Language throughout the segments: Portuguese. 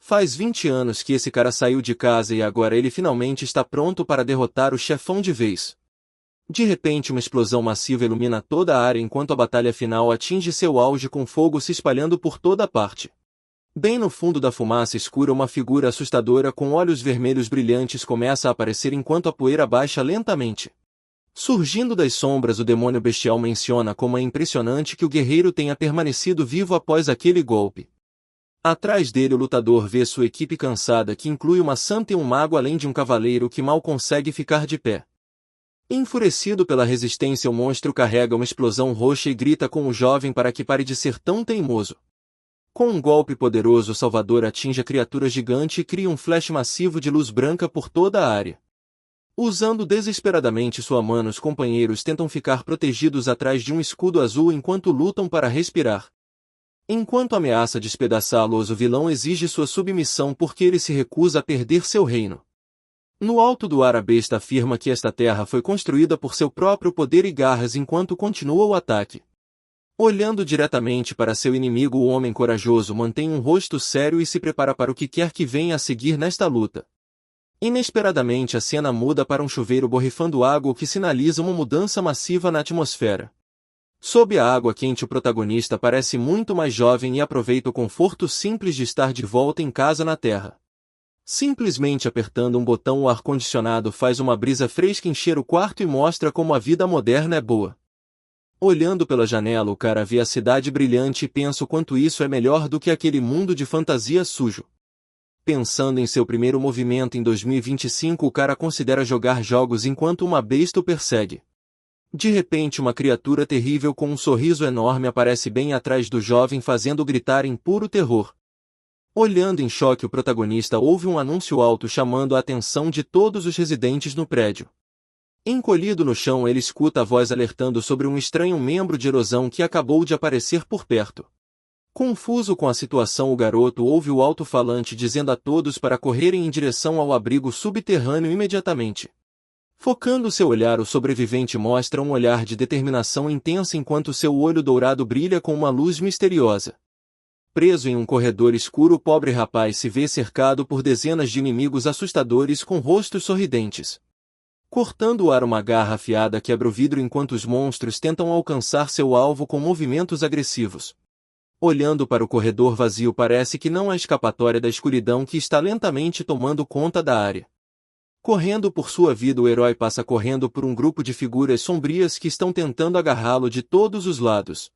Faz 20 anos que esse cara saiu de casa e agora ele finalmente está pronto para derrotar o chefão de vez. De repente uma explosão massiva ilumina toda a área enquanto a batalha final atinge seu auge com fogo se espalhando por toda a parte. Bem no fundo da fumaça escura uma figura assustadora com olhos vermelhos brilhantes começa a aparecer enquanto a poeira baixa lentamente. Surgindo das sombras o demônio bestial menciona como é impressionante que o guerreiro tenha permanecido vivo após aquele golpe. Atrás dele o lutador vê sua equipe cansada que inclui uma santa e um mago além de um cavaleiro que mal consegue ficar de pé. Enfurecido pela resistência o monstro carrega uma explosão roxa e grita com o jovem para que pare de ser tão teimoso. Com um golpe poderoso o Salvador atinge a criatura gigante e cria um flash massivo de luz branca por toda a área. Usando desesperadamente sua mana os companheiros tentam ficar protegidos atrás de um escudo azul enquanto lutam para respirar. Enquanto ameaça despedaçá-los o vilão exige sua submissão porque ele se recusa a perder seu reino. No alto do ar a besta afirma que esta terra foi construída por seu próprio poder e garras enquanto continua o ataque. Olhando diretamente para seu inimigo o homem corajoso mantém um rosto sério e se prepara para o que quer que venha a seguir nesta luta. Inesperadamente a cena muda para um chuveiro borrifando água o que sinaliza uma mudança massiva na atmosfera. Sob a água quente o protagonista parece muito mais jovem e aproveita o conforto simples de estar de volta em casa na Terra. Simplesmente apertando um botão o ar-condicionado faz uma brisa fresca encher o quarto e mostra como a vida moderna é boa. Olhando pela janela o cara vê a cidade brilhante e pensa o quanto isso é melhor do que aquele mundo de fantasia sujo. Pensando em seu primeiro movimento em 2025 o cara considera jogar jogos enquanto uma besta o persegue. De repente uma criatura terrível com um sorriso enorme aparece bem atrás do jovem fazendo gritar em puro terror. Olhando em choque o protagonista ouve um anúncio alto chamando a atenção de todos os residentes no prédio. Encolhido no chão ele escuta a voz alertando sobre um estranho membro de erosão que acabou de aparecer por perto. Confuso com a situação o garoto ouve o alto-falante dizendo a todos para correrem em direção ao abrigo subterrâneo imediatamente. Focando seu olhar o sobrevivente mostra um olhar de determinação intensa enquanto seu olho dourado brilha com uma luz misteriosa. Preso em um corredor escuro o pobre rapaz se vê cercado por dezenas de inimigos assustadores com rostos sorridentes. Cortando o ar uma garra afiada quebra o vidro enquanto os monstros tentam alcançar seu alvo com movimentos agressivos. Olhando para o corredor vazio parece que não há escapatória da escuridão que está lentamente tomando conta da área. Correndo por sua vida o herói passa correndo por um grupo de figuras sombrias que estão tentando agarrá-lo de todos os lados.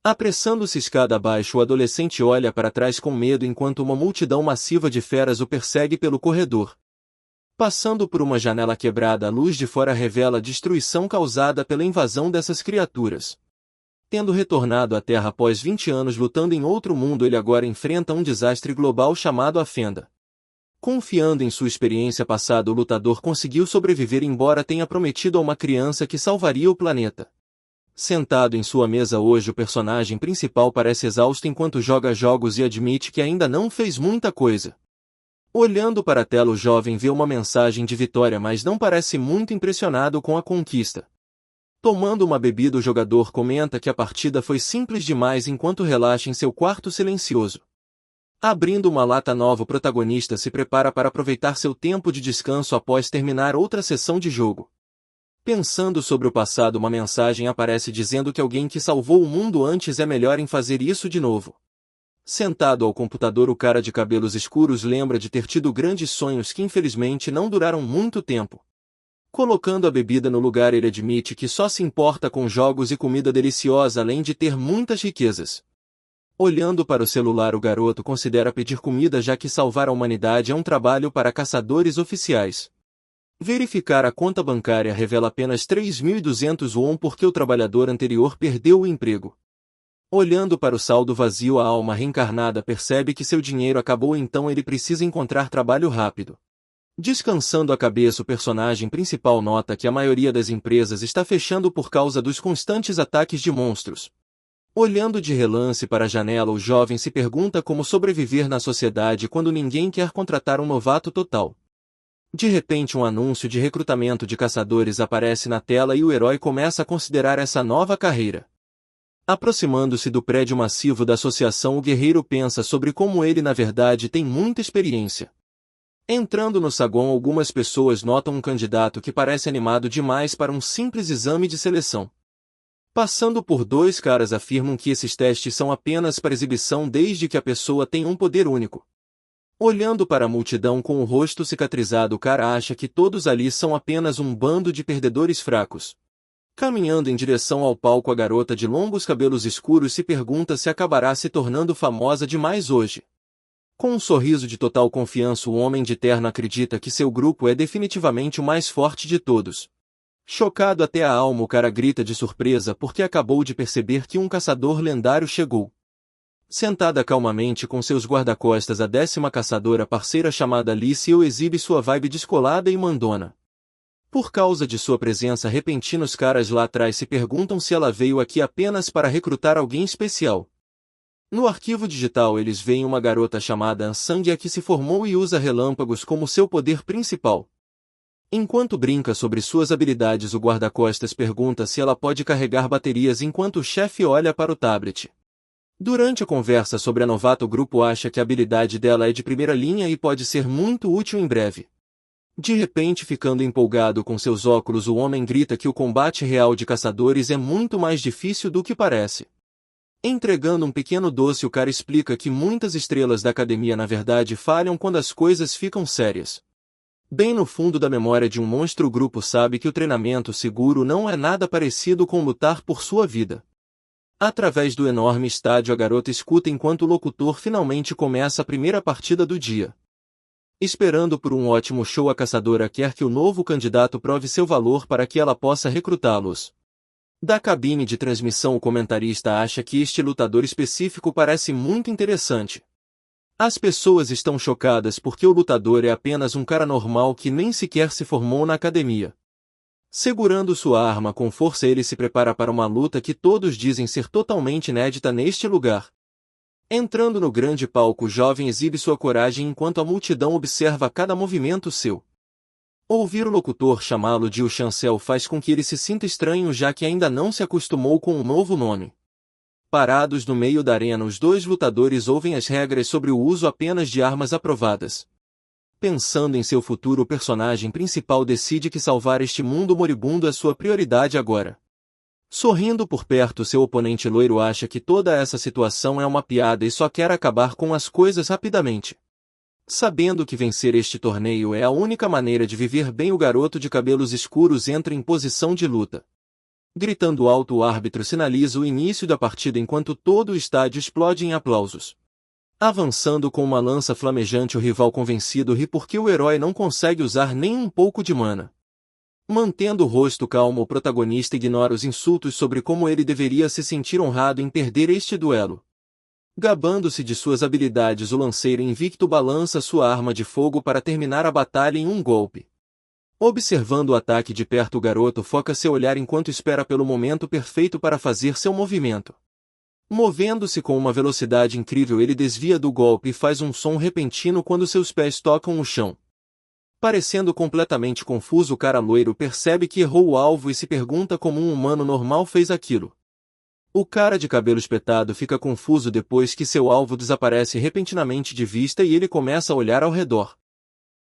Apressando-se escada abaixo o adolescente olha para trás com medo enquanto uma multidão massiva de feras o persegue pelo corredor. Passando por uma janela quebrada a luz de fora revela a destruição causada pela invasão dessas criaturas. Tendo retornado à Terra após 20 anos lutando em outro mundo ele agora enfrenta um desastre global chamado a Fenda. Confiando em sua experiência passada o lutador conseguiu sobreviver embora tenha prometido a uma criança que salvaria o planeta. Sentado em sua mesa hoje o personagem principal parece exausto enquanto joga jogos e admite que ainda não fez muita coisa. Olhando para a tela o jovem vê uma mensagem de vitória mas não parece muito impressionado com a conquista. Tomando uma bebida o jogador comenta que a partida foi simples demais enquanto relaxa em seu quarto silencioso. Abrindo uma lata nova o protagonista se prepara para aproveitar seu tempo de descanso após terminar outra sessão de jogo. Pensando sobre o passado uma mensagem aparece dizendo que alguém que salvou o mundo antes é melhor em fazer isso de novo. Sentado ao computador o cara de cabelos escuros lembra de ter tido grandes sonhos que infelizmente não duraram muito tempo. Colocando a bebida no lugar ele admite que só se importa com jogos e comida deliciosa além de ter muitas riquezas. Olhando para o celular o garoto considera pedir comida já que salvar a humanidade é um trabalho para caçadores oficiais. Verificar a conta bancária revela apenas 3.200 won porque o trabalhador anterior perdeu o emprego. Olhando para o saldo vazio a alma reencarnada percebe que seu dinheiro acabou então ele precisa encontrar trabalho rápido. Descansando a cabeça o personagem principal nota que a maioria das empresas está fechando por causa dos constantes ataques de monstros. Olhando de relance para a janela o jovem se pergunta como sobreviver na sociedade quando ninguém quer contratar um novato total. De repente um anúncio de recrutamento de caçadores aparece na tela e o herói começa a considerar essa nova carreira. Aproximando-se do prédio massivo da associação, o guerreiro pensa sobre como ele na verdade tem muita experiência. Entrando no saguão, algumas pessoas notam um candidato que parece animado demais para um simples exame de seleção. Passando por dois caras afirmam que esses testes são apenas para exibição desde que a pessoa tem um poder único. Olhando para a multidão com o rosto cicatrizado, o cara acha que todos ali são apenas um bando de perdedores fracos. Caminhando em direção ao palco, a garota de longos cabelos escuros se pergunta se acabará se tornando famosa demais hoje. Com um sorriso de total confiança, o homem de terno acredita que seu grupo é definitivamente o mais forte de todos. Chocado até a alma, o cara grita de surpresa porque acabou de perceber que um caçador lendário chegou. Sentada calmamente com seus guarda-costas, a 10ª caçadora parceira chamada Alice exibe sua vibe descolada e mandona. Por causa de sua presença repentina, os caras lá atrás se perguntam se ela veio aqui apenas para recrutar alguém especial. No arquivo digital eles veem uma garota chamada Ansandia que se formou e usa relâmpagos como seu poder principal. Enquanto brinca sobre suas habilidades, o guarda-costas pergunta se ela pode carregar baterias enquanto o chefe olha para o tablet. Durante a conversa sobre a novata, o grupo acha que a habilidade dela é de primeira linha e pode ser muito útil em breve. De repente, ficando empolgado com seus óculos, o homem grita que o combate real de caçadores é muito mais difícil do que parece. Entregando um pequeno doce, o cara explica que muitas estrelas da academia na verdade falham quando as coisas ficam sérias. Bem no fundo da memória de um monstro, o grupo sabe que o treinamento seguro não é nada parecido com lutar por sua vida. Através do enorme estádio, a garota escuta enquanto o locutor finalmente começa a primeira partida do dia. Esperando por um ótimo show, a caçadora quer que o novo candidato prove seu valor para que ela possa recrutá-los. Da cabine de transmissão, o comentarista acha que este lutador específico parece muito interessante. As pessoas estão chocadas porque o lutador é apenas um cara normal que nem sequer se formou na academia. Segurando sua arma com força, ele se prepara para uma luta que todos dizem ser totalmente inédita neste lugar. Entrando no grande palco, o jovem exibe sua coragem enquanto a multidão observa cada movimento seu. Ouvir o locutor chamá-lo de o Chancel faz com que ele se sinta estranho, já que ainda não se acostumou com o novo nome. Parados no meio da arena, os dois lutadores ouvem as regras sobre o uso apenas de armas aprovadas. Pensando em seu futuro, o personagem principal decide que salvar este mundo moribundo é sua prioridade agora. Sorrindo por perto, seu oponente loiro acha que toda essa situação é uma piada e só quer acabar com as coisas rapidamente. Sabendo que vencer este torneio é a única maneira de viver bem, o garoto de cabelos escuros entra em posição de luta. Gritando alto, o árbitro sinaliza o início da partida enquanto todo o estádio explode em aplausos. Avançando com uma lança flamejante, o rival convencido ri porque o herói não consegue usar nem um pouco de mana. Mantendo o rosto calmo, o protagonista ignora os insultos sobre como ele deveria se sentir honrado em perder este duelo. Gabando-se de suas habilidades, o lanceiro invicto balança sua arma de fogo para terminar a batalha em um golpe. Observando o ataque de perto, o garoto foca seu olhar enquanto espera pelo momento perfeito para fazer seu movimento. Movendo-se com uma velocidade incrível, ele desvia do golpe e faz um som repentino quando seus pés tocam o chão. Parecendo completamente confuso, o cara loiro percebe que errou o alvo e se pergunta como um humano normal fez aquilo. O cara de cabelo espetado fica confuso depois que seu alvo desaparece repentinamente de vista e ele começa a olhar ao redor.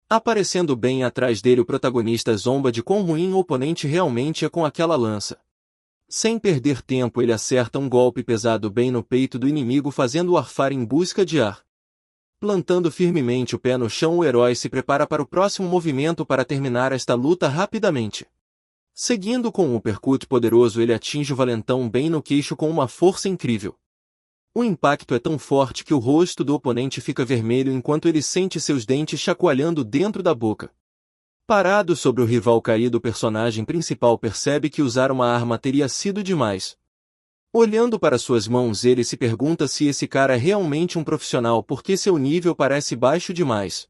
Aparecendo bem atrás dele, o protagonista zomba de quão ruim o oponente realmente é com aquela lança. Sem perder tempo, ele acerta um golpe pesado bem no peito do inimigo, fazendo-o arfar em busca de ar. Plantando firmemente o pé no chão, o herói se prepara para o próximo movimento para terminar esta luta rapidamente. Seguindo com um uppercut poderoso, ele atinge o valentão bem no queixo com uma força incrível. O impacto é tão forte que o rosto do oponente fica vermelho enquanto ele sente seus dentes chacoalhando dentro da boca. Parado sobre o rival caído, o personagem principal percebe que usar uma arma teria sido demais. Olhando para suas mãos, ele se pergunta se esse cara é realmente um profissional porque seu nível parece baixo demais.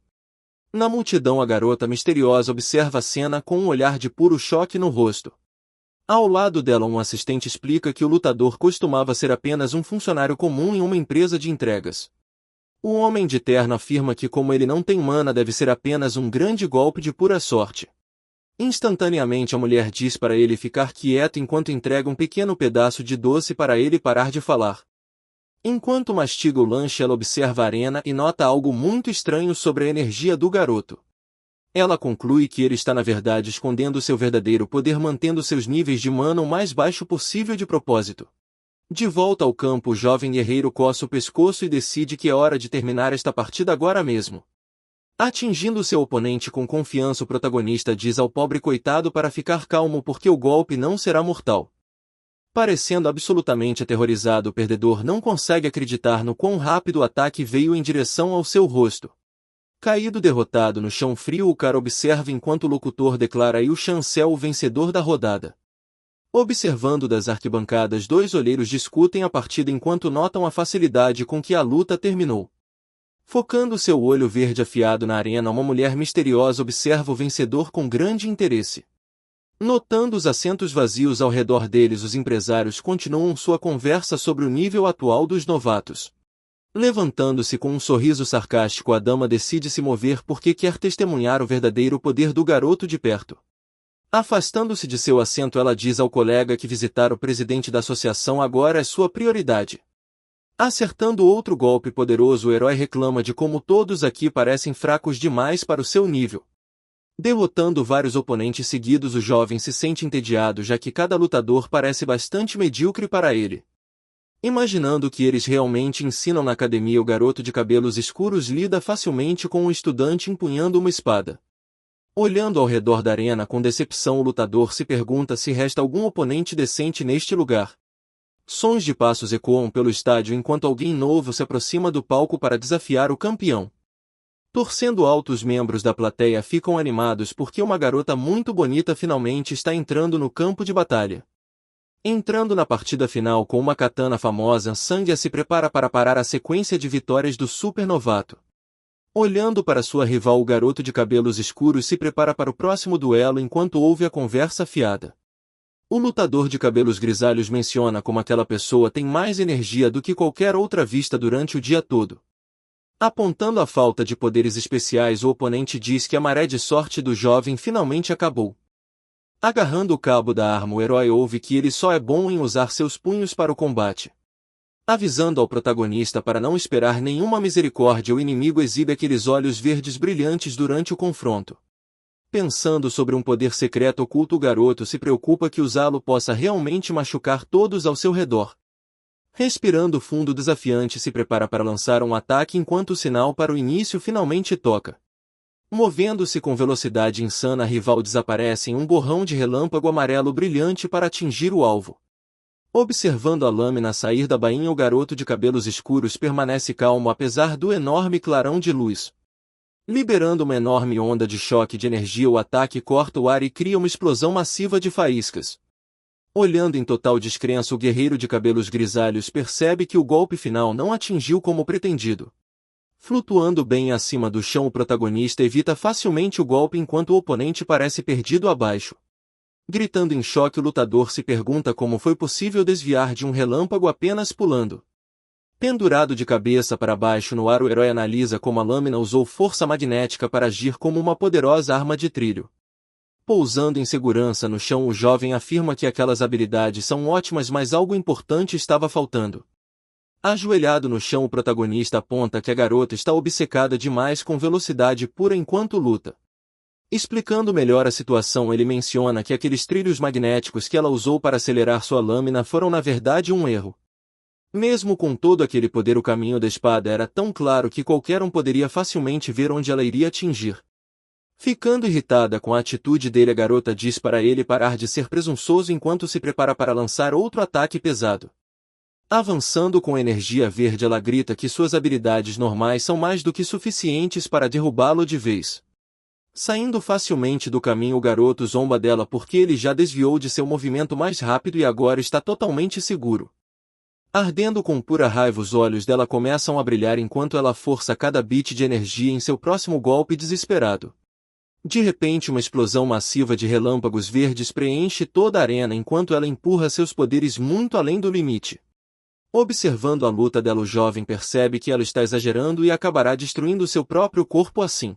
Na multidão, a garota misteriosa observa a cena com um olhar de puro choque no rosto. Ao lado dela, um assistente explica que o lutador costumava ser apenas um funcionário comum em uma empresa de entregas. O homem de terno afirma que como ele não tem mana, deve ser apenas um grande golpe de pura sorte. Instantaneamente a mulher diz para ele ficar quieto enquanto entrega um pequeno pedaço de doce para ele parar de falar. Enquanto mastiga o lanche, ela observa a arena e nota algo muito estranho sobre a energia do garoto. Ela conclui que ele está na verdade escondendo seu verdadeiro poder, mantendo seus níveis de mana o mais baixo possível de propósito. De volta ao campo, o jovem guerreiro coça o pescoço e decide que é hora de terminar esta partida agora mesmo. Atingindo seu oponente com confiança, o protagonista diz ao pobre coitado para ficar calmo porque o golpe não será mortal. Parecendo absolutamente aterrorizado, o perdedor não consegue acreditar no quão rápido o ataque veio em direção ao seu rosto. Caído derrotado no chão frio, o cara observa enquanto o locutor declara Yu Chancel o vencedor da rodada. Observando das arquibancadas, dois olheiros discutem a partida enquanto notam a facilidade com que a luta terminou. Focando seu olho verde afiado na arena, uma mulher misteriosa observa o vencedor com grande interesse. Notando os assentos vazios ao redor deles, os empresários continuam sua conversa sobre o nível atual dos novatos. Levantando-se com um sorriso sarcástico, a dama decide se mover porque quer testemunhar o verdadeiro poder do garoto de perto. Afastando-se de seu assento, ela diz ao colega que visitar o presidente da associação agora é sua prioridade. Acertando outro golpe poderoso, o herói reclama de como todos aqui parecem fracos demais para o seu nível. Derrotando vários oponentes seguidos, o jovem se sente entediado, já que cada lutador parece bastante medíocre para ele. Imaginando que eles realmente ensinam na academia, o garoto de cabelos escuros lida facilmente com um estudante empunhando uma espada. Olhando ao redor da arena com decepção, o lutador se pergunta se resta algum oponente decente neste lugar. Sons de passos ecoam pelo estádio enquanto alguém novo se aproxima do palco para desafiar o campeão. Torcendo alto, os membros da plateia ficam animados porque uma garota muito bonita finalmente está entrando no campo de batalha. Entrando na partida final com uma katana famosa, Sandhya se prepara para parar a sequência de vitórias do supernovato. Olhando para sua rival, o garoto de cabelos escuros se prepara para o próximo duelo enquanto ouve a conversa fiada. O lutador de cabelos grisalhos menciona como aquela pessoa tem mais energia do que qualquer outra vista durante o dia todo. Apontando a falta de poderes especiais, o oponente diz que a maré de sorte do jovem finalmente acabou. Agarrando o cabo da arma, o herói ouve que ele só é bom em usar seus punhos para o combate. Avisando ao protagonista para não esperar nenhuma misericórdia, o inimigo exibe aqueles olhos verdes brilhantes durante o confronto. Pensando sobre um poder secreto oculto, o garoto se preocupa que usá-lo possa realmente machucar todos ao seu redor. Respirando fundo, o desafiante se prepara para lançar um ataque enquanto o sinal para o início finalmente toca. Movendo-se com velocidade insana, a rival desaparece em um borrão de relâmpago amarelo brilhante para atingir o alvo. Observando a lâmina sair da bainha, o garoto de cabelos escuros permanece calmo apesar do enorme clarão de luz. Liberando uma enorme onda de choque de energia, o ataque corta o ar e cria uma explosão massiva de faíscas. Olhando em total descrença, o guerreiro de cabelos grisalhos percebe que o golpe final não atingiu como pretendido. Flutuando bem acima do chão, o protagonista evita facilmente o golpe enquanto o oponente parece perdido abaixo. Gritando em choque, o lutador se pergunta como foi possível desviar de um relâmpago apenas pulando. Pendurado de cabeça para baixo no ar, o herói analisa como a lâmina usou força magnética para agir como uma poderosa arma de trilho. Pousando em segurança no chão, o jovem afirma que aquelas habilidades são ótimas, mas algo importante estava faltando. Ajoelhado no chão, o protagonista aponta que a garota está obcecada demais com velocidade pura enquanto luta. Explicando melhor a situação, ele menciona que aqueles trilhos magnéticos que ela usou para acelerar sua lâmina foram na verdade um erro. Mesmo com todo aquele poder, o caminho da espada era tão claro que qualquer um poderia facilmente ver onde ela iria atingir. Ficando irritada com a atitude dele, a garota diz para ele parar de ser presunçoso enquanto se prepara para lançar outro ataque pesado. Avançando com energia verde, ela grita que suas habilidades normais são mais do que suficientes para derrubá-lo de vez. Saindo facilmente do caminho, o garoto zomba dela porque ele já desviou de seu movimento mais rápido e agora está totalmente seguro. Ardendo com pura raiva, os olhos dela começam a brilhar enquanto ela força cada bit de energia em seu próximo golpe desesperado. De repente, uma explosão massiva de relâmpagos verdes preenche toda a arena enquanto ela empurra seus poderes muito além do limite. Observando a luta dela, o jovem percebe que ela está exagerando e acabará destruindo seu próprio corpo assim.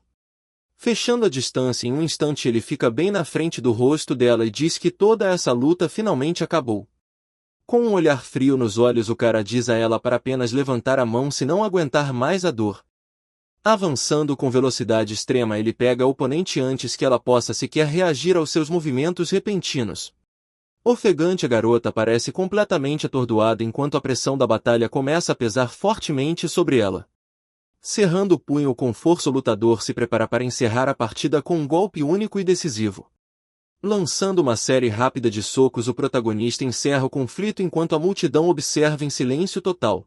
Fechando a distância em um instante, ele fica bem na frente do rosto dela e diz que toda essa luta finalmente acabou. Com um olhar frio nos olhos, o cara diz a ela para apenas levantar a mão se não aguentar mais a dor. Avançando com velocidade extrema, ele pega a oponente antes que ela possa sequer reagir aos seus movimentos repentinos. Ofegante, a garota parece completamente atordoada enquanto a pressão da batalha começa a pesar fortemente sobre ela. Cerrando o punho com força, o lutador se prepara para encerrar a partida com um golpe único e decisivo. Lançando uma série rápida de socos, o protagonista encerra o conflito enquanto a multidão observa em silêncio total.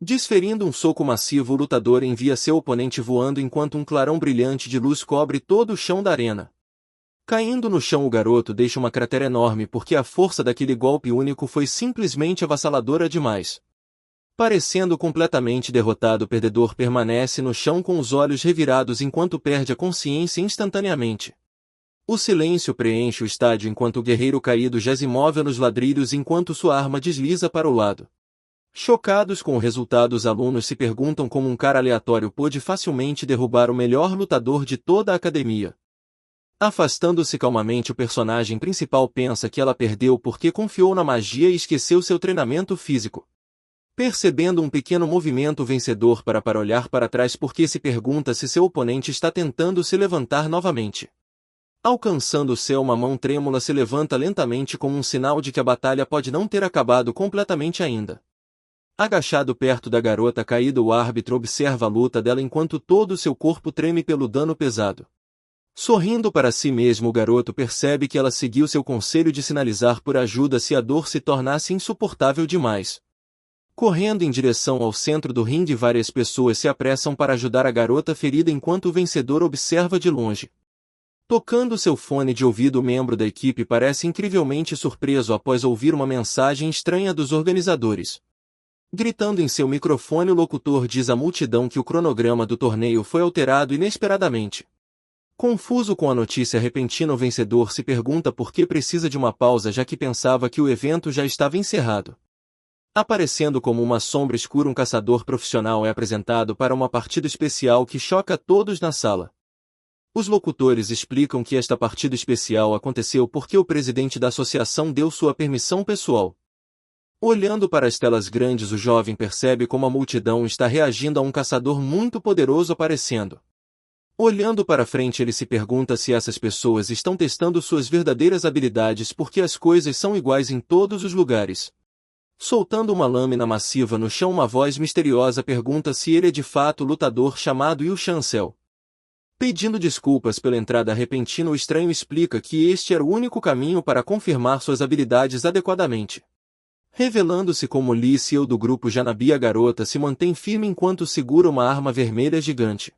Desferindo um soco massivo, o lutador envia seu oponente voando enquanto um clarão brilhante de luz cobre todo o chão da arena. Caindo no chão, o garoto deixa uma cratera enorme porque a força daquele golpe único foi simplesmente avassaladora demais. Parecendo completamente derrotado, o perdedor permanece no chão com os olhos revirados enquanto perde a consciência instantaneamente. O silêncio preenche o estádio enquanto o guerreiro caído jaz imóvel nos ladrilhos enquanto sua arma desliza para o lado. Chocados com o resultado, os alunos se perguntam como um cara aleatório pôde facilmente derrubar o melhor lutador de toda a academia. Afastando-se calmamente, o personagem principal pensa que ela perdeu porque confiou na magia e esqueceu seu treinamento físico. Percebendo um pequeno movimento vencedor para olhar para trás porque se pergunta se seu oponente está tentando se levantar novamente. Alcançando o céu, uma mão trêmula se levanta lentamente como um sinal de que a batalha pode não ter acabado completamente ainda. Agachado perto da garota caída, o árbitro observa a luta dela enquanto todo seu corpo treme pelo dano pesado. Sorrindo para si mesmo, o garoto percebe que ela seguiu seu conselho de sinalizar por ajuda se a dor se tornasse insuportável demais. Correndo em direção ao centro do ringue, várias pessoas se apressam para ajudar a garota ferida enquanto o vencedor observa de longe. Tocando seu fone de ouvido, o membro da equipe parece incrivelmente surpreso após ouvir uma mensagem estranha dos organizadores. Gritando em seu microfone, o locutor diz à multidão que o cronograma do torneio foi alterado inesperadamente. Confuso com a notícia repentina, o vencedor se pergunta por que precisa de uma pausa, já que pensava que o evento já estava encerrado. Aparecendo como uma sombra escura, um caçador profissional é apresentado para uma partida especial que choca todos na sala. Os locutores explicam que esta partida especial aconteceu porque o presidente da associação deu sua permissão pessoal. Olhando para as telas grandes, o jovem percebe como a multidão está reagindo a um caçador muito poderoso aparecendo. Olhando para frente, ele se pergunta se essas pessoas estão testando suas verdadeiras habilidades porque as coisas são iguais em todos os lugares. Soltando uma lâmina massiva no chão, uma voz misteriosa pergunta se ele é de fato o lutador chamado Yu Chancel. Pedindo desculpas pela entrada repentina, o estranho explica que este era o único caminho para confirmar suas habilidades adequadamente. Revelando-se como Lee Seo do grupo Janabi, a garota se mantém firme enquanto segura uma arma vermelha gigante.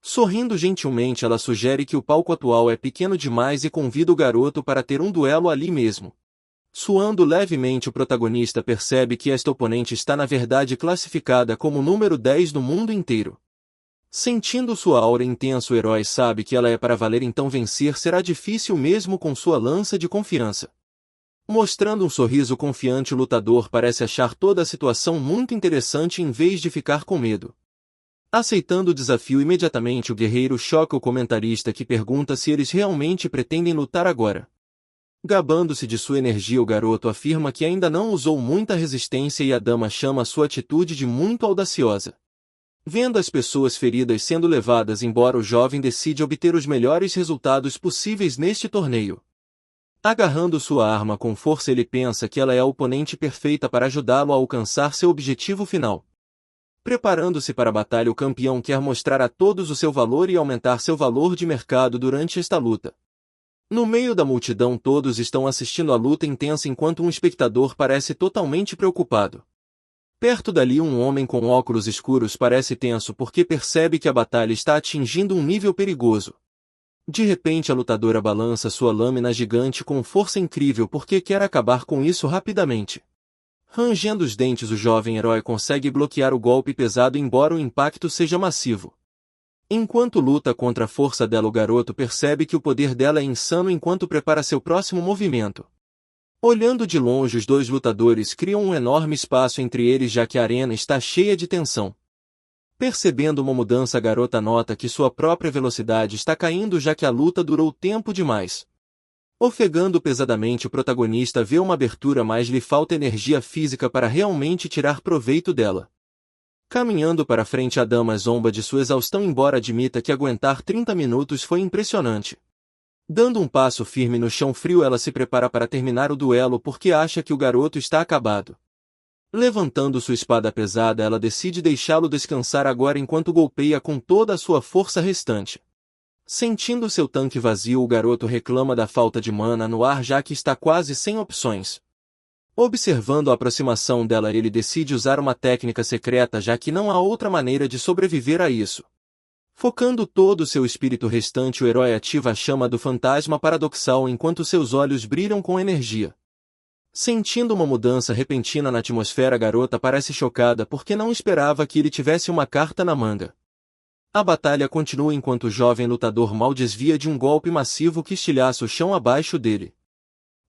Sorrindo gentilmente, ela sugere que o palco atual é pequeno demais e convida o garoto para ter um duelo ali mesmo. Suando levemente, o protagonista percebe que esta oponente está na verdade classificada como número 10 no mundo inteiro. Sentindo sua aura intensa, o herói sabe que ela é para valer, então vencer será difícil mesmo com sua lança de confiança. Mostrando um sorriso confiante, o lutador parece achar toda a situação muito interessante em vez de ficar com medo. Aceitando o desafio imediatamente, o guerreiro choca o comentarista que pergunta se eles realmente pretendem lutar agora. Gabando-se de sua energia, o garoto afirma que ainda não usou muita resistência e a dama chama sua atitude de muito audaciosa. Vendo as pessoas feridas sendo levadas embora, o jovem decide obter os melhores resultados possíveis neste torneio. Agarrando sua arma com força, ele pensa que ela é a oponente perfeita para ajudá-lo a alcançar seu objetivo final. Preparando-se para a batalha, o campeão quer mostrar a todos o seu valor e aumentar seu valor de mercado durante esta luta. No meio da multidão, todos estão assistindo a luta intensa enquanto um espectador parece totalmente preocupado. Perto dali, um homem com óculos escuros parece tenso porque percebe que a batalha está atingindo um nível perigoso. De repente, a lutadora balança sua lâmina gigante com força incrível porque quer acabar com isso rapidamente. Rangendo os dentes, o jovem herói consegue bloquear o golpe pesado, embora o impacto seja massivo. Enquanto luta contra a força dela, o garoto percebe que o poder dela é insano enquanto prepara seu próximo movimento. Olhando de longe, os dois lutadores criam um enorme espaço entre eles, já que a arena está cheia de tensão. Percebendo uma mudança, a garota nota que sua própria velocidade está caindo, já que a luta durou tempo demais. Ofegando pesadamente, o protagonista vê uma abertura, mas lhe falta energia física para realmente tirar proveito dela. Caminhando para frente, a dama zomba de sua exaustão, embora admita que aguentar 30 minutos foi impressionante. Dando um passo firme no chão frio, ela se prepara para terminar o duelo porque acha que o garoto está acabado. Levantando sua espada pesada, ela decide deixá-lo descansar agora enquanto golpeia com toda a sua força restante. Sentindo seu tanque vazio, o garoto reclama da falta de mana no ar, já que está quase sem opções. Observando a aproximação dela, ele decide usar uma técnica secreta, já que não há outra maneira de sobreviver a isso. Focando todo o seu espírito restante, o herói ativa a chama do fantasma paradoxal enquanto seus olhos brilham com energia. Sentindo uma mudança repentina na atmosfera, a garota parece chocada porque não esperava que ele tivesse uma carta na manga. A batalha continua enquanto o jovem lutador mal desvia de um golpe massivo que estilhaça o chão abaixo dele.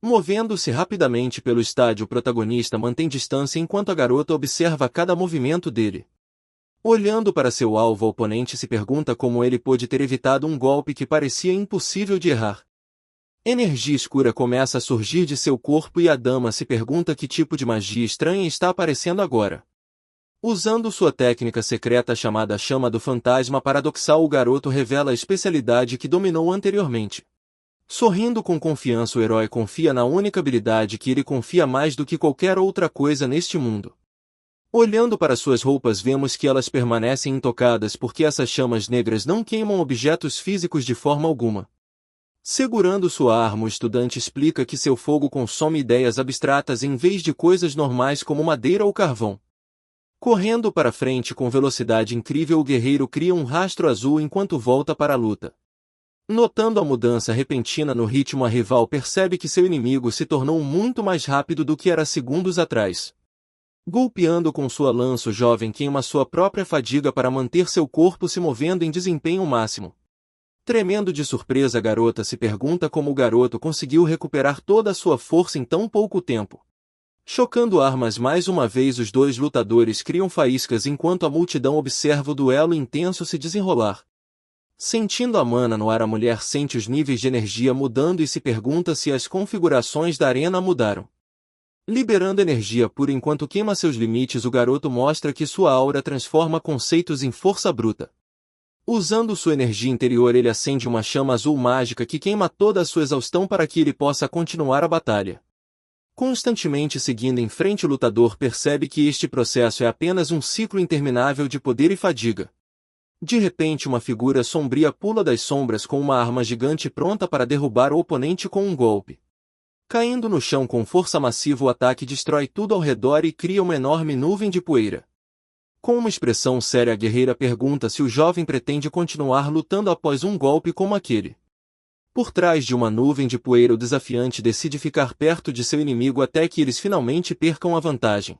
Movendo-se rapidamente pelo estádio, o protagonista mantém distância enquanto a garota observa cada movimento dele. Olhando para seu alvo, o oponente se pergunta como ele pôde ter evitado um golpe que parecia impossível de errar. Energia escura começa a surgir de seu corpo e a dama se pergunta que tipo de magia estranha está aparecendo agora. Usando sua técnica secreta chamada Chama do Fantasma Paradoxal, o garoto revela a especialidade que dominou anteriormente. Sorrindo com confiança, o herói confia na única habilidade que ele confia mais do que qualquer outra coisa neste mundo. Olhando para suas roupas, vemos que elas permanecem intocadas porque essas chamas negras não queimam objetos físicos de forma alguma. Segurando sua arma, o estudante explica que seu fogo consome ideias abstratas em vez de coisas normais como madeira ou carvão. Correndo para frente com velocidade incrível, o guerreiro cria um rastro azul enquanto volta para a luta. Notando a mudança repentina no ritmo, a rival percebe que seu inimigo se tornou muito mais rápido do que era segundos atrás. Golpeando com sua lança, o jovem queima sua própria fadiga para manter seu corpo se movendo em desempenho máximo. Tremendo de surpresa, a garota se pergunta como o garoto conseguiu recuperar toda a sua força em tão pouco tempo. Chocando armas mais uma vez, os dois lutadores criam faíscas enquanto a multidão observa o duelo intenso se desenrolar. Sentindo a mana no ar, a mulher sente os níveis de energia mudando e se pergunta se as configurações da arena mudaram. Liberando energia pura enquanto queima seus limites, o garoto mostra que sua aura transforma conceitos em força bruta. Usando sua energia interior, ele acende uma chama azul mágica que queima toda a sua exaustão para que ele possa continuar a batalha. Constantemente seguindo em frente, o lutador percebe que este processo é apenas um ciclo interminável de poder e fadiga. De repente, uma figura sombria pula das sombras com uma arma gigante pronta para derrubar o oponente com um golpe. Caindo no chão com força massiva, o ataque destrói tudo ao redor e cria uma enorme nuvem de poeira. Com uma expressão séria, a guerreira pergunta se o jovem pretende continuar lutando após um golpe como aquele. Por trás de uma nuvem de poeira, o desafiante decide ficar perto de seu inimigo até que eles finalmente percam a vantagem.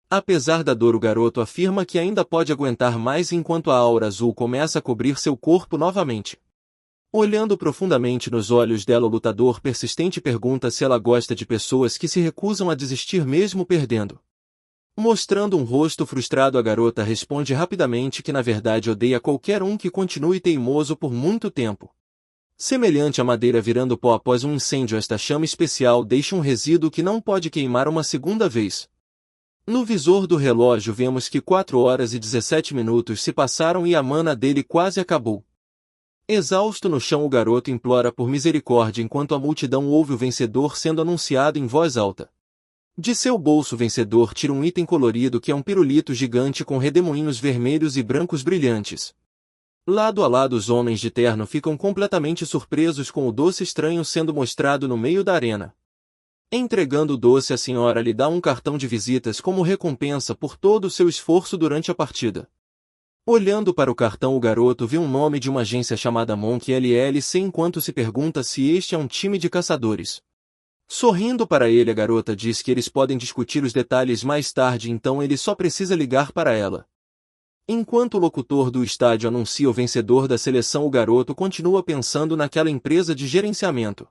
Apesar da dor, o garoto afirma que ainda pode aguentar mais enquanto a aura azul começa a cobrir seu corpo novamente. Olhando profundamente nos olhos dela, o lutador persistente pergunta se ela gosta de pessoas que se recusam a desistir mesmo perdendo. Mostrando um rosto frustrado, a garota responde rapidamente que na verdade odeia qualquer um que continue teimoso por muito tempo. Semelhante à madeira virando pó após um incêndio, esta chama especial deixa um resíduo que não pode queimar uma segunda vez. No visor do relógio vemos que 4 horas e 17 minutos se passaram e a mana dele quase acabou. Exausto no chão, o garoto implora por misericórdia enquanto a multidão ouve o vencedor sendo anunciado em voz alta. De seu bolso, o vencedor tira um item colorido que é um pirulito gigante com redemoinhos vermelhos e brancos brilhantes. Lado a lado, os homens de terno ficam completamente surpresos com o doce estranho sendo mostrado no meio da arena. Entregando o doce, a senhora lhe dá um cartão de visitas como recompensa por todo o seu esforço durante a partida. Olhando para o cartão, o garoto vê um nome de uma agência chamada Monk LLC enquanto se pergunta se este é um time de caçadores. Sorrindo para ele, a garota diz que eles podem discutir os detalhes mais tarde, então ele só precisa ligar para ela. Enquanto o locutor do estádio anuncia o vencedor da seleção, o garoto continua pensando naquela empresa de gerenciamento.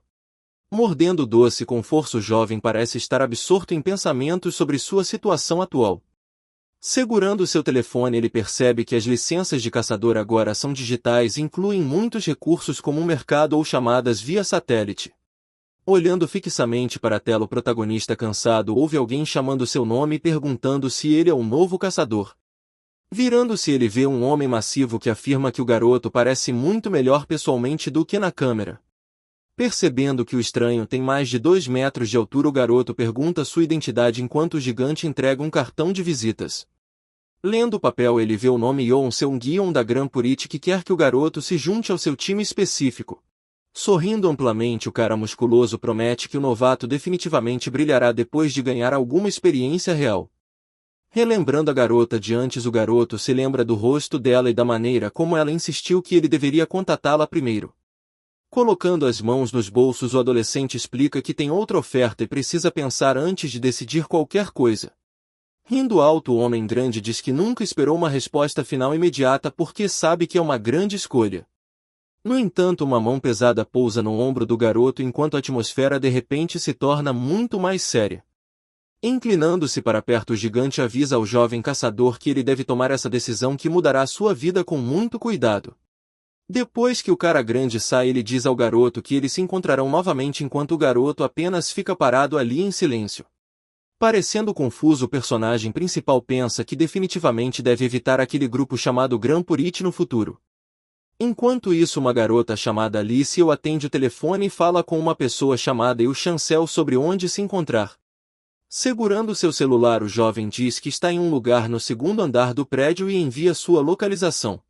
Mordendo o doce com força, o jovem parece estar absorto em pensamentos sobre sua situação atual. Segurando seu telefone, ele percebe que as licenças de caçador agora são digitais e incluem muitos recursos como um mercado ou chamadas via satélite. Olhando fixamente para a tela, o protagonista cansado ouve alguém chamando seu nome e perguntando se ele é o novo caçador. Virando-se, ele vê um homem massivo que afirma que o garoto parece muito melhor pessoalmente do que na câmera. Percebendo que o estranho tem mais de 2 metros de altura, o garoto pergunta sua identidade enquanto o gigante entrega um cartão de visitas. Lendo o papel, ele vê o nome Yoon Seung-yeon da Grand Prix que quer que o garoto se junte ao seu time específico. Sorrindo amplamente, o cara musculoso promete que o novato definitivamente brilhará depois de ganhar alguma experiência real. Relembrando a garota de antes, o garoto se lembra do rosto dela e da maneira como ela insistiu que ele deveria contatá-la primeiro. Colocando as mãos nos bolsos, o adolescente explica que tem outra oferta e precisa pensar antes de decidir qualquer coisa. Rindo alto, o homem grande diz que nunca esperou uma resposta final imediata porque sabe que é uma grande escolha. No entanto, uma mão pesada pousa no ombro do garoto enquanto a atmosfera de repente se torna muito mais séria. Inclinando-se para perto, o gigante avisa ao jovem caçador que ele deve tomar essa decisão que mudará sua vida com muito cuidado. Depois que o cara grande sai, ele diz ao garoto que eles se encontrarão novamente enquanto o garoto apenas fica parado ali em silêncio. Parecendo confuso, o personagem principal pensa que definitivamente deve evitar aquele grupo chamado Grand Prix no futuro. Enquanto isso, uma garota chamada Alice o atende o telefone e fala com uma pessoa chamada Eu Chancel sobre onde se encontrar. Segurando seu celular, o jovem diz que está em um lugar no 2º andar do prédio e envia sua localização.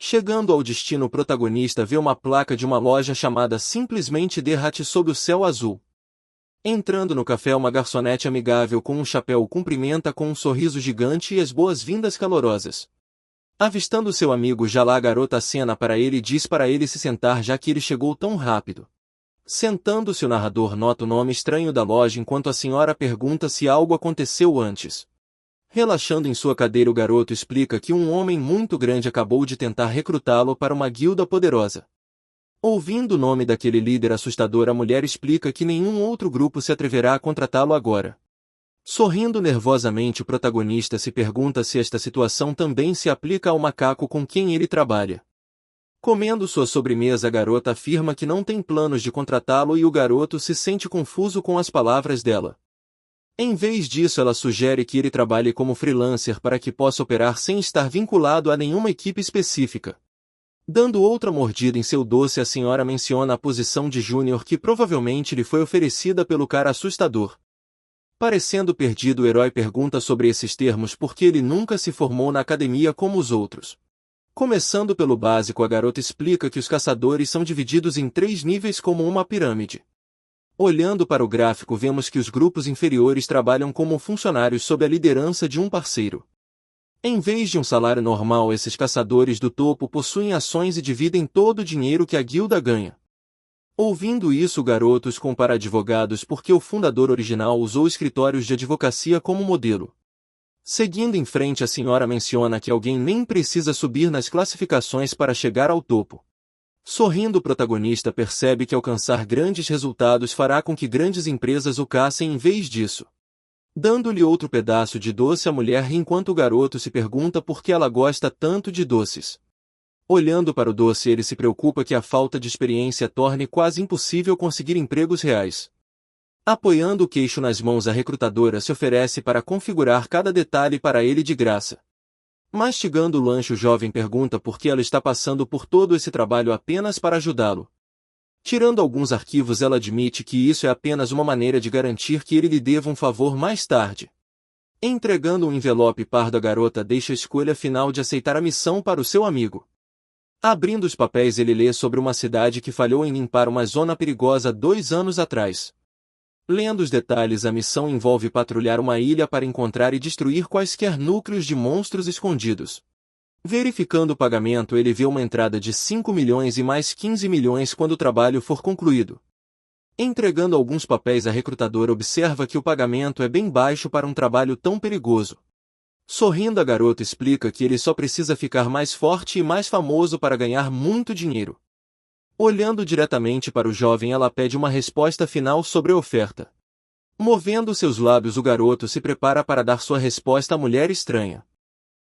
Chegando ao destino, o protagonista vê uma placa de uma loja chamada simplesmente The Hat sob o céu azul. Entrando no café, uma garçonete amigável com um chapéu o cumprimenta com um sorriso gigante e as boas-vindas calorosas. Avistando seu amigo já lá, a garota acena para ele e diz para ele se sentar já que ele chegou tão rápido. Sentando-se, o narrador nota o nome estranho da loja enquanto a senhora pergunta se algo aconteceu antes. Relaxando em sua cadeira, o garoto explica que um homem muito grande acabou de tentar recrutá-lo para uma guilda poderosa. Ouvindo o nome daquele líder assustador, a mulher explica que nenhum outro grupo se atreverá a contratá-lo agora. Sorrindo nervosamente, o protagonista se pergunta se esta situação também se aplica ao macaco com quem ele trabalha. Comendo sua sobremesa, a garota afirma que não tem planos de contratá-lo e o garoto se sente confuso com as palavras dela. Em vez disso, ela sugere que ele trabalhe como freelancer para que possa operar sem estar vinculado a nenhuma equipe específica. Dando outra mordida em seu doce, a senhora menciona a posição de júnior que provavelmente lhe foi oferecida pelo cara assustador. Parecendo perdido, o herói pergunta sobre esses termos porque ele nunca se formou na academia como os outros. Começando pelo básico, a garota explica que os caçadores são divididos em 3 níveis como uma pirâmide. Olhando para o gráfico, vemos que os grupos inferiores trabalham como funcionários sob a liderança de um parceiro. Em vez de um salário normal, esses caçadores do topo possuem ações e dividem todo o dinheiro que a guilda ganha. Ouvindo isso, o garoto os compara a advogados porque o fundador original usou escritórios de advocacia como modelo. Seguindo em frente, a senhora menciona que alguém nem precisa subir nas classificações para chegar ao topo. Sorrindo, o protagonista percebe que alcançar grandes resultados fará com que grandes empresas o caçem em vez disso. Dando-lhe outro pedaço de doce, a mulher ri enquanto o garoto se pergunta por que ela gosta tanto de doces. Olhando para o doce, ele se preocupa que a falta de experiência torne quase impossível conseguir empregos reais. Apoiando o queixo nas mãos, a recrutadora se oferece para configurar cada detalhe para ele de graça. Mastigando o lanche, o jovem pergunta por que ela está passando por todo esse trabalho apenas para ajudá-lo. Tirando alguns arquivos, ela admite que isso é apenas uma maneira de garantir que ele lhe deva um favor mais tarde. Entregando um envelope pardo, a garota deixa a escolha final de aceitar a missão para o seu amigo. Abrindo os papéis, ele lê sobre uma cidade que falhou em limpar uma zona perigosa 2 anos atrás. Lendo os detalhes, a missão envolve patrulhar uma ilha para encontrar e destruir quaisquer núcleos de monstros escondidos. Verificando o pagamento, ele vê uma entrada de 5 milhões e mais 15 milhões quando o trabalho for concluído. Entregando alguns papéis, a recrutadora observa que o pagamento é bem baixo para um trabalho tão perigoso. Sorrindo, a garota explica que ele só precisa ficar mais forte e mais famoso para ganhar muito dinheiro. Olhando diretamente para o jovem, ela pede uma resposta final sobre a oferta. Movendo seus lábios, o garoto se prepara para dar sua resposta à mulher estranha.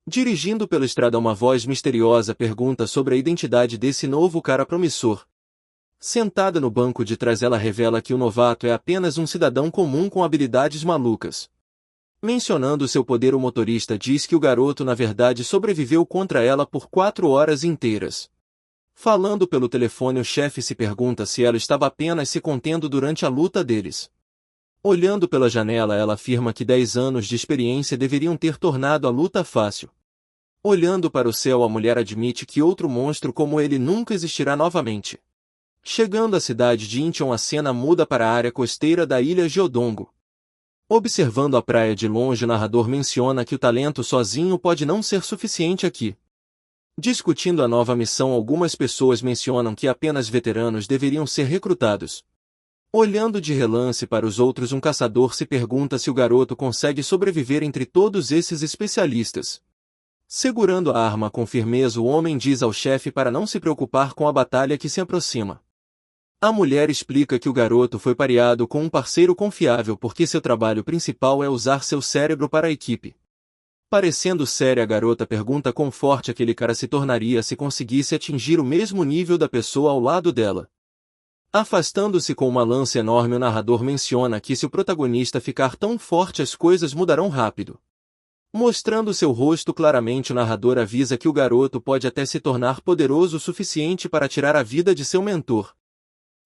Dirigindo pela estrada, uma voz misteriosa pergunta sobre a identidade desse novo cara promissor. Sentada no banco de trás, ela revela que o novato é apenas um cidadão comum com habilidades malucas. Mencionando seu poder, o motorista diz que o garoto na verdade sobreviveu contra ela por 4 horas inteiras. Falando pelo telefone, o chefe se pergunta se ela estava apenas se contendo durante a luta deles. Olhando pela janela, ela afirma que 10 anos de experiência deveriam ter tornado a luta fácil. Olhando para o céu, a mulher admite que outro monstro como ele nunca existirá novamente. Chegando à cidade de Incheon, a cena muda para a área costeira da ilha Jeodongo. Observando a praia de longe, o narrador menciona que o talento sozinho pode não ser suficiente aqui. Discutindo a nova missão, algumas pessoas mencionam que apenas veteranos deveriam ser recrutados. Olhando de relance para os outros, um caçador se pergunta se o garoto consegue sobreviver entre todos esses especialistas. Segurando a arma com firmeza, o homem diz ao chefe para não se preocupar com a batalha que se aproxima. A mulher explica que o garoto foi pareado com um parceiro confiável porque seu trabalho principal é usar seu cérebro para a equipe. Parecendo séria, a garota pergunta quão forte aquele cara se tornaria se conseguisse atingir o mesmo nível da pessoa ao lado dela. Afastando-se com uma lança enorme, o narrador menciona que se o protagonista ficar tão forte, as coisas mudarão rápido. Mostrando seu rosto claramente, o narrador avisa que o garoto pode até se tornar poderoso o suficiente para tirar a vida de seu mentor.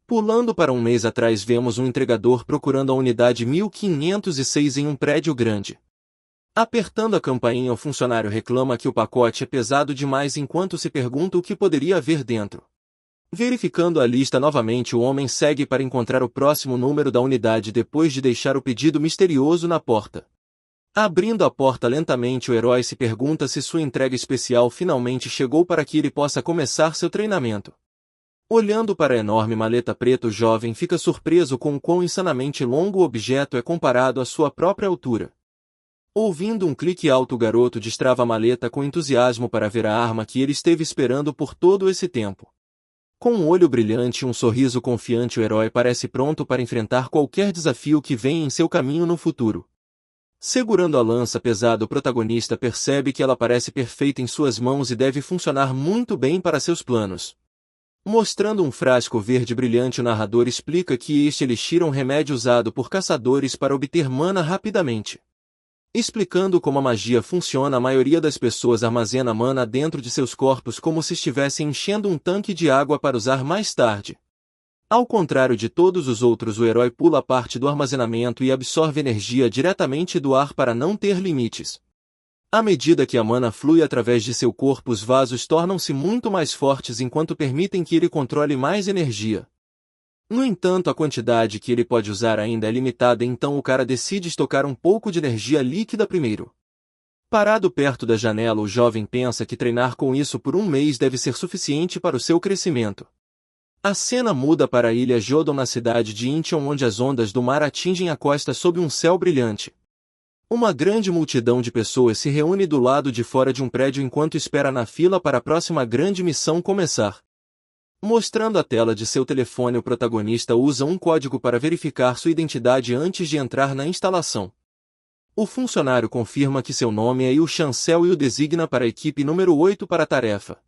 Pulando para um mês atrás, vemos um entregador procurando a unidade 1506 em um prédio grande. Apertando a campainha, o funcionário reclama que o pacote é pesado demais enquanto se pergunta o que poderia haver dentro. Verificando a lista novamente, o homem segue para encontrar o próximo número da unidade depois de deixar o pedido misterioso na porta. Abrindo a porta lentamente, o herói se pergunta se sua entrega especial finalmente chegou para que ele possa começar seu treinamento. Olhando para a enorme maleta preta, o jovem fica surpreso com o quão insanamente longo o objeto é comparado à sua própria altura. Ouvindo um clique alto, o garoto destrava a maleta com entusiasmo para ver a arma que ele esteve esperando por todo esse tempo. Com um olho brilhante e um sorriso confiante, o herói parece pronto para enfrentar qualquer desafio que venha em seu caminho no futuro. Segurando a lança pesada, o protagonista percebe que ela parece perfeita em suas mãos e deve funcionar muito bem para seus planos. Mostrando um frasco verde brilhante, o narrador explica que este elixir é um remédio usado por caçadores para obter mana rapidamente. Explicando como a magia funciona, a maioria das pessoas armazena mana dentro de seus corpos como se estivessem enchendo um tanque de água para usar mais tarde. Ao contrário de todos os outros, o herói pula a parte do armazenamento e absorve energia diretamente do ar para não ter limites. À medida que a mana flui através de seu corpo, os vasos tornam-se muito mais fortes enquanto permitem que ele controle mais energia. No entanto, a quantidade que ele pode usar ainda é limitada, então o cara decide estocar um pouco de energia líquida primeiro. Parado perto da janela, o jovem pensa que treinar com isso por um mês deve ser suficiente para o seu crescimento. A cena muda para a ilha Jodon, na cidade de Incheon, onde as ondas do mar atingem a costa sob um céu brilhante. Uma grande multidão de pessoas se reúne do lado de fora de um prédio enquanto espera na fila para a próxima grande missão começar. Mostrando a tela de seu telefone, o protagonista usa um código para verificar sua identidade antes de entrar na instalação. O funcionário confirma que seu nome é Yu Chancel e o designa para a equipe número 8 para a tarefa.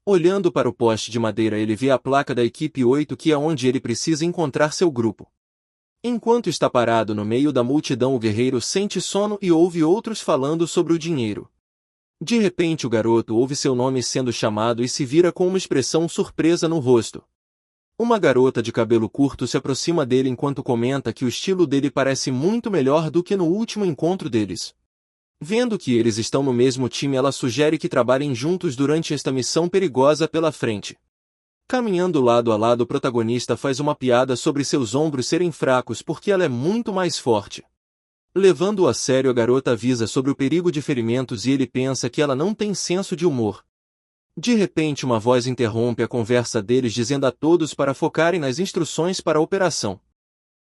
Olhando para o poste de madeira, ele vê a placa da equipe 8, que é onde ele precisa encontrar seu grupo. Enquanto está parado no meio da multidão, o guerreiro sente sono e ouve outros falando sobre o dinheiro. De repente, o garoto ouve seu nome sendo chamado e se vira com uma expressão surpresa no rosto. Uma garota de cabelo curto se aproxima dele enquanto comenta que o estilo dele parece muito melhor do que no último encontro deles. Vendo que eles estão no mesmo time, ela sugere que trabalhem juntos durante esta missão perigosa pela frente. Caminhando lado a lado, o protagonista faz uma piada sobre seus ombros serem fracos porque ela é muito mais forte. Levando-o a sério, a garota avisa sobre o perigo de ferimentos e ele pensa que ela não tem senso de humor. De repente, uma voz interrompe a conversa deles, dizendo a todos para focarem nas instruções para a operação.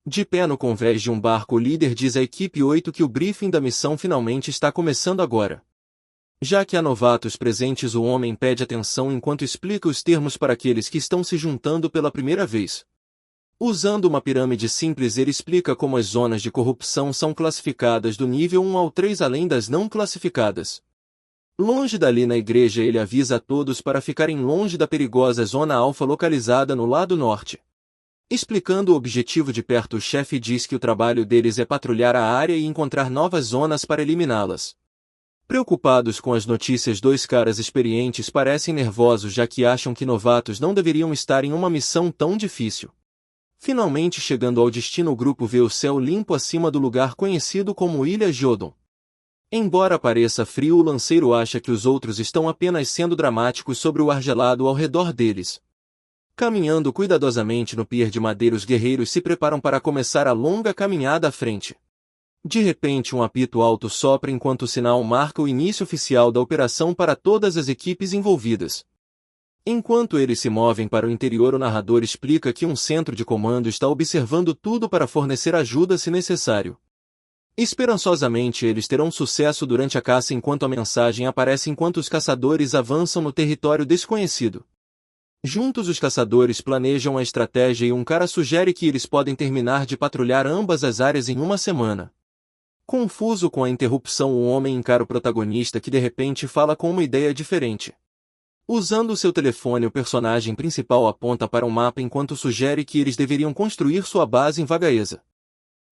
De pé no convés de um barco, o líder diz à equipe 8 que o briefing da missão finalmente está começando agora. Já que há novatos presentes, o homem pede atenção enquanto explica os termos para aqueles que estão se juntando pela primeira vez. Usando uma pirâmide simples, ele explica como as zonas de corrupção são classificadas do nível 1 ao 3 além das não classificadas. Longe dali na igreja, ele avisa a todos para ficarem longe da perigosa zona alfa localizada no lado norte. Explicando o objetivo de perto, o chefe diz que o trabalho deles é patrulhar a área e encontrar novas zonas para eliminá-las. Preocupados com as notícias, dois caras experientes parecem nervosos, já que acham que novatos não deveriam estar em uma missão tão difícil. Finalmente chegando ao destino, o grupo vê o céu limpo acima do lugar conhecido como Ilha Jodon. Embora pareça frio, o lanceiro acha que os outros estão apenas sendo dramáticos sobre o ar gelado ao redor deles. Caminhando cuidadosamente no pier de madeira, os guerreiros se preparam para começar a longa caminhada à frente. De repente, um apito alto sopra enquanto o sinal marca o início oficial da operação para todas as equipes envolvidas. Enquanto eles se movem para o interior, o narrador explica que um centro de comando está observando tudo para fornecer ajuda se necessário. Esperançosamente, eles terão sucesso durante a caça, enquanto a mensagem aparece enquanto os caçadores avançam no território desconhecido. Juntos, os caçadores planejam a estratégia e um cara sugere que eles podem terminar de patrulhar ambas as áreas em uma semana. Confuso com a interrupção, um homem encara o protagonista, que de repente fala com uma ideia diferente. Usando seu telefone, o personagem principal aponta para um mapa enquanto sugere que eles deveriam construir sua base em Vagaeza.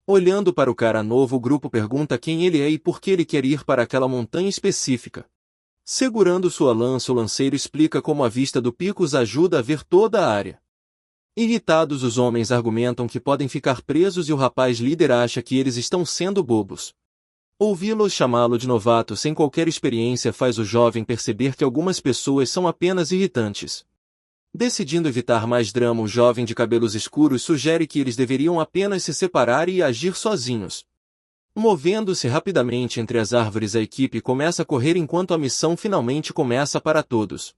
Olhando para o cara novo, o grupo pergunta quem ele é e por que ele quer ir para aquela montanha específica. Segurando sua lança, o lanceiro explica como a vista do pico os ajuda a ver toda a área. Irritados, os homens argumentam que podem ficar presos e o rapaz líder acha que eles estão sendo bobos. Ouvi-los chamá-lo de novato sem qualquer experiência faz o jovem perceber que algumas pessoas são apenas irritantes. Decidindo evitar mais drama, o jovem de cabelos escuros sugere que eles deveriam apenas se separar e agir sozinhos. Movendo-se rapidamente entre as árvores, a equipe começa a correr enquanto a missão finalmente começa para todos.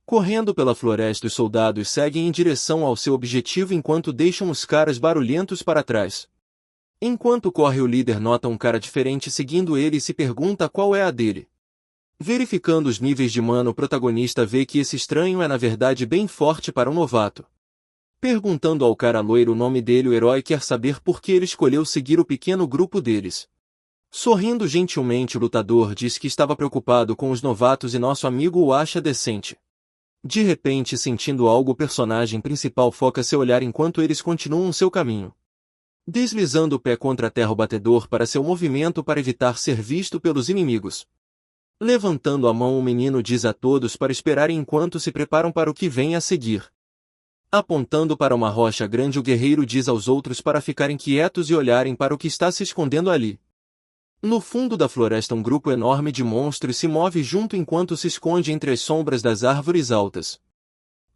Correndo pela floresta, os soldados seguem em direção ao seu objetivo enquanto deixam os caras barulhentos para trás. Enquanto corre, o líder nota um cara diferente seguindo ele e se pergunta qual é a dele. Verificando os níveis de mana, o protagonista vê que esse estranho é na verdade bem forte para um novato. Perguntando ao cara loiro o nome dele, o herói quer saber por que ele escolheu seguir o pequeno grupo deles. Sorrindo gentilmente, o lutador diz que estava preocupado com os novatos e nosso amigo o acha decente. De repente, sentindo algo, o personagem principal foca seu olhar enquanto eles continuam seu caminho. Deslizando o pé contra a terra, o batedor para seu movimento para evitar ser visto pelos inimigos. Levantando a mão, o menino diz a todos para esperarem enquanto se preparam para o que vem a seguir. Apontando para uma rocha grande, o guerreiro diz aos outros para ficarem quietos e olharem para o que está se escondendo ali. No fundo da floresta, um grupo enorme de monstros se move junto enquanto se esconde entre as sombras das árvores altas.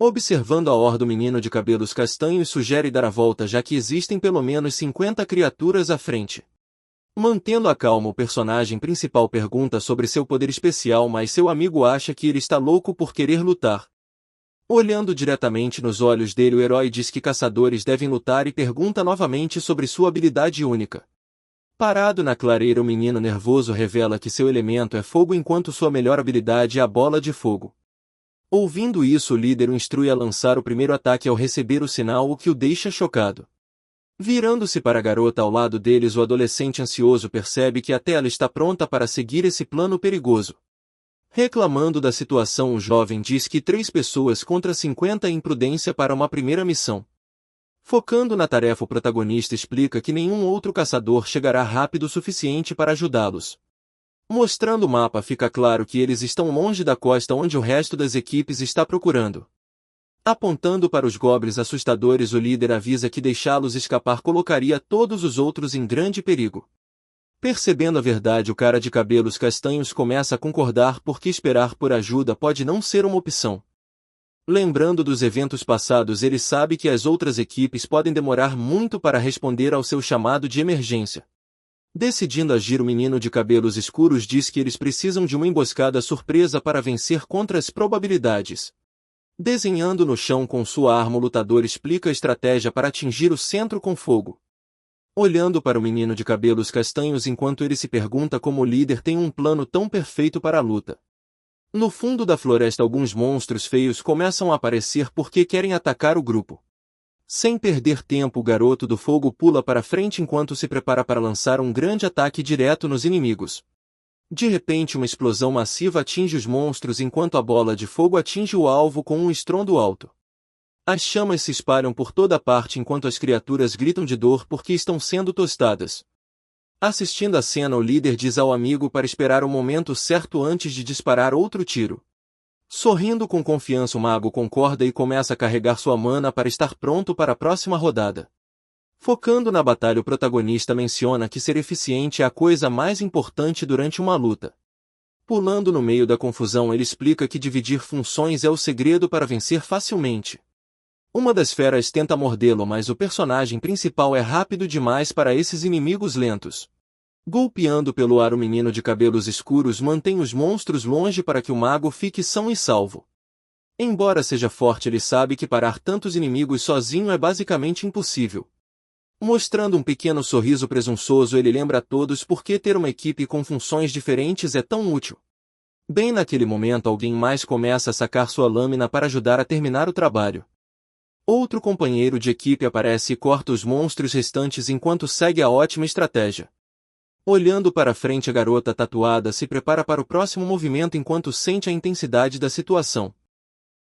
Observando a horda, o menino de cabelos castanhos sugere dar a volta, já que existem pelo menos 50 criaturas à frente. Mantendo a calma, o personagem principal pergunta sobre seu poder especial, mas seu amigo acha que ele está louco por querer lutar. Olhando diretamente nos olhos dele, o herói diz que caçadores devem lutar e pergunta novamente sobre sua habilidade única. Parado na clareira, o menino nervoso revela que seu elemento é fogo enquanto sua melhor habilidade é a bola de fogo. Ouvindo isso, o líder o instrui a lançar o primeiro ataque ao receber o sinal, o que o deixa chocado. Virando-se para a garota ao lado deles, o adolescente ansioso percebe que até ela está pronta para seguir esse plano perigoso. Reclamando da situação, o jovem diz que 3 pessoas contra 50 é imprudência para uma primeira missão. Focando na tarefa, o protagonista explica que nenhum outro caçador chegará rápido o suficiente para ajudá-los. Mostrando o mapa, fica claro que eles estão longe da costa onde o resto das equipes está procurando. Apontando para os goblins assustadores, o líder avisa que deixá-los escapar colocaria todos os outros em grande perigo. Percebendo a verdade, o cara de cabelos castanhos começa a concordar porque esperar por ajuda pode não ser uma opção. Lembrando dos eventos passados, ele sabe que as outras equipes podem demorar muito para responder ao seu chamado de emergência. Decidindo agir, o menino de cabelos escuros diz que eles precisam de uma emboscada surpresa para vencer contra as probabilidades. Desenhando no chão com sua arma, o lutador explica a estratégia para atingir o centro com fogo. Olhando para o menino de cabelos castanhos enquanto ele se pergunta como o líder tem um plano tão perfeito para a luta. No fundo da floresta, alguns monstros feios começam a aparecer porque querem atacar o grupo. Sem perder tempo, o garoto do fogo pula para frente enquanto se prepara para lançar um grande ataque direto nos inimigos. De repente, uma explosão massiva atinge os monstros enquanto a bola de fogo atinge o alvo com um estrondo alto. As chamas se espalham por toda parte enquanto as criaturas gritam de dor porque estão sendo tostadas. Assistindo a cena, o líder diz ao amigo para esperar o momento certo antes de disparar outro tiro. Sorrindo com confiança, o mago concorda e começa a carregar sua mana para estar pronto para a próxima rodada. Focando na batalha, o protagonista menciona que ser eficiente é a coisa mais importante durante uma luta. Pulando no meio da confusão, ele explica que dividir funções é o segredo para vencer facilmente. Uma das feras tenta mordê-lo, mas o personagem principal é rápido demais para esses inimigos lentos. Golpeando pelo ar, o menino de cabelos escuros mantém os monstros longe para que o mago fique são e salvo. Embora seja forte, ele sabe que parar tantos inimigos sozinho é basicamente impossível. Mostrando um pequeno sorriso presunçoso, ele lembra a todos por que ter uma equipe com funções diferentes é tão útil. Bem naquele momento, alguém mais começa a sacar sua lâmina para ajudar a terminar o trabalho. Outro companheiro de equipe aparece e corta os monstros restantes enquanto segue a ótima estratégia. Olhando para frente, a garota tatuada se prepara para o próximo movimento enquanto sente a intensidade da situação.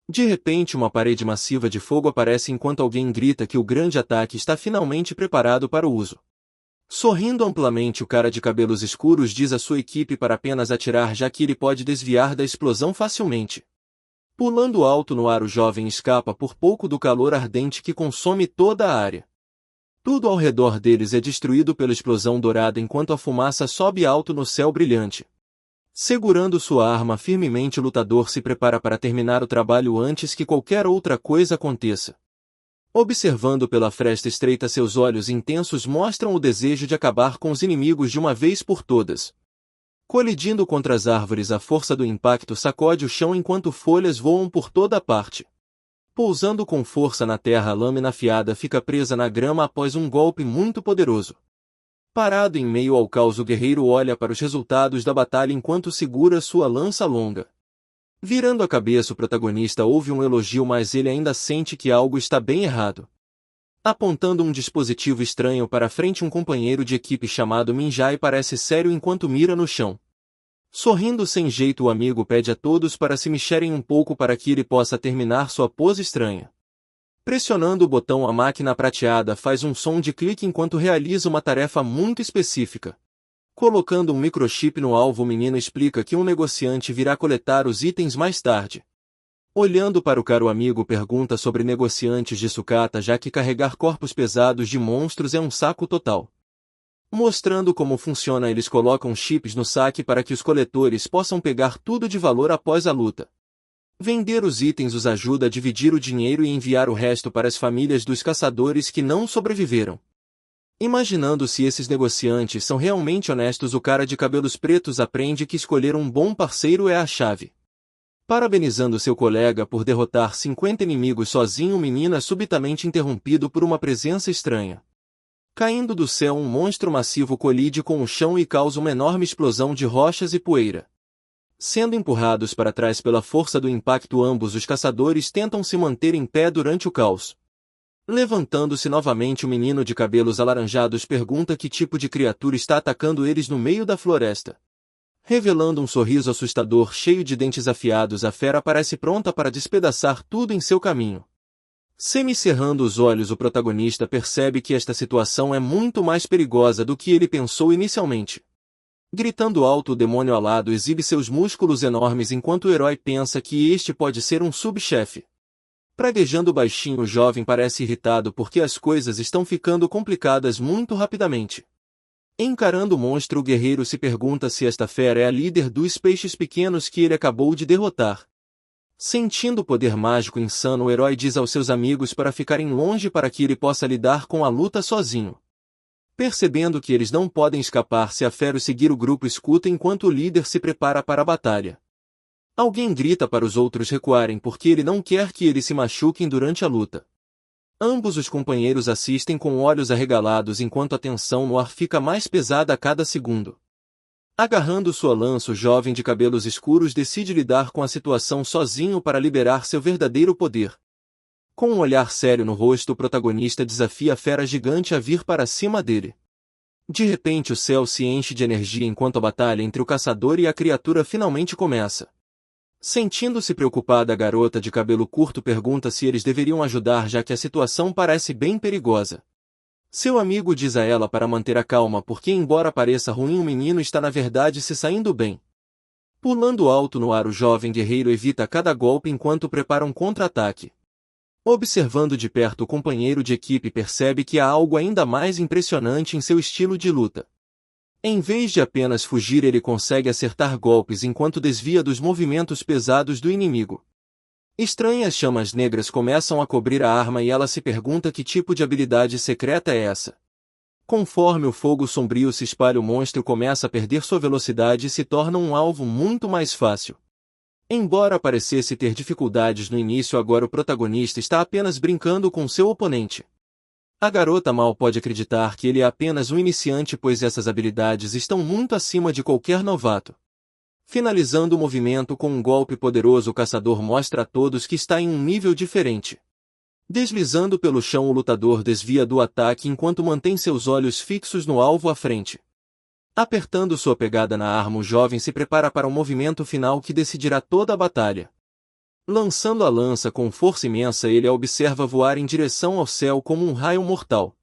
De repente, uma parede massiva de fogo aparece enquanto alguém grita que o grande ataque está finalmente preparado para o uso. Sorrindo amplamente, o cara de cabelos escuros diz à sua equipe para apenas atirar, já que ele pode desviar da explosão facilmente. Pulando alto no ar, o jovem escapa por pouco do calor ardente que consome toda a área. Tudo ao redor deles é destruído pela explosão dourada enquanto a fumaça sobe alto no céu brilhante. Segurando sua arma firmemente, o lutador se prepara para terminar o trabalho antes que qualquer outra coisa aconteça. Observando pela fresta estreita, seus olhos intensos mostram o desejo de acabar com os inimigos de uma vez por todas. Colidindo contra as árvores, a força do impacto sacode o chão enquanto folhas voam por toda a parte. Pousando com força na terra, a lâmina afiada fica presa na grama após um golpe muito poderoso. Parado em meio ao caos, o guerreiro olha para os resultados da batalha enquanto segura sua lança longa. Virando a cabeça, o protagonista ouve um elogio, mas ele ainda sente que algo está bem errado. Apontando um dispositivo estranho para frente, um companheiro de equipe chamado Minjai parece sério enquanto mira no chão. Sorrindo sem jeito, o amigo pede a todos para se mexerem um pouco para que ele possa terminar sua pose estranha. Pressionando o botão, a máquina prateada faz um som de clique enquanto realiza uma tarefa muito específica. Colocando um microchip no alvo, o menino explica que um negociante virá coletar os itens mais tarde. Olhando para o cara, o amigo pergunta sobre negociantes de sucata, já que carregar corpos pesados de monstros é um saco total. Mostrando como funciona, eles colocam chips no saque para que os coletores possam pegar tudo de valor após a luta. Vender os itens os ajuda a dividir o dinheiro e enviar o resto para as famílias dos caçadores que não sobreviveram. Imaginando se esses negociantes são realmente honestos, o cara de cabelos pretos aprende que escolher um bom parceiro é a chave. Parabenizando seu colega por derrotar 50 inimigos sozinho, o menino é subitamente interrompido por uma presença estranha. Caindo do céu, um monstro massivo colide com o chão e causa uma enorme explosão de rochas e poeira. Sendo empurrados para trás pela força do impacto, ambos os caçadores tentam se manter em pé durante o caos. Levantando-se novamente, o menino de cabelos alaranjados pergunta que tipo de criatura está atacando eles no meio da floresta. Revelando um sorriso assustador cheio de dentes afiados, a fera parece pronta para despedaçar tudo em seu caminho. Semicerrando os olhos, o protagonista percebe que esta situação é muito mais perigosa do que ele pensou inicialmente. Gritando alto, o demônio alado exibe seus músculos enormes enquanto o herói pensa que este pode ser um subchefe. Praguejando baixinho, o jovem parece irritado porque as coisas estão ficando complicadas muito rapidamente. Encarando o monstro, o guerreiro se pergunta se esta fera é a líder dos peixes pequenos que ele acabou de derrotar. Sentindo o poder mágico insano, o herói diz aos seus amigos para ficarem longe para que ele possa lidar com a luta sozinho. Percebendo que eles não podem escapar se a fera seguir, o grupo escuta enquanto o líder se prepara para a batalha. Alguém grita para os outros recuarem porque ele não quer que eles se machuquem durante a luta. Ambos os companheiros assistem com olhos arregalados enquanto a tensão no ar fica mais pesada a cada segundo. Agarrando sua lança, o jovem de cabelos escuros decide lidar com a situação sozinho para liberar seu verdadeiro poder. Com um olhar sério no rosto, o protagonista desafia a fera gigante a vir para cima dele. De repente o céu se enche de energia enquanto a batalha entre o caçador e a criatura finalmente começa. Sentindo-se preocupada, a garota de cabelo curto pergunta se eles deveriam ajudar, já que a situação parece bem perigosa. Seu amigo diz a ela para manter a calma porque, embora pareça ruim, o menino está na verdade se saindo bem. Pulando alto no ar, o jovem guerreiro evita cada golpe enquanto prepara um contra-ataque. Observando de perto, o companheiro de equipe percebe que há algo ainda mais impressionante em seu estilo de luta. Em vez de apenas fugir, ele consegue acertar golpes enquanto desvia dos movimentos pesados do inimigo. Estranhas chamas negras começam a cobrir a arma e ela se pergunta que tipo de habilidade secreta é essa. Conforme o fogo sombrio se espalha, o monstro começa a perder sua velocidade e se torna um alvo muito mais fácil. Embora parecesse ter dificuldades no início, agora o protagonista está apenas brincando com seu oponente. A garota mal pode acreditar que ele é apenas um iniciante, pois essas habilidades estão muito acima de qualquer novato. Finalizando o movimento com um golpe poderoso, o caçador mostra a todos que está em um nível diferente. Deslizando pelo chão, o lutador desvia do ataque enquanto mantém seus olhos fixos no alvo à frente. Apertando sua pegada na arma, o jovem se prepara para um movimento final que decidirá toda a batalha. Lançando a lança com força imensa, ele a observa voar em direção ao céu como um raio mortal.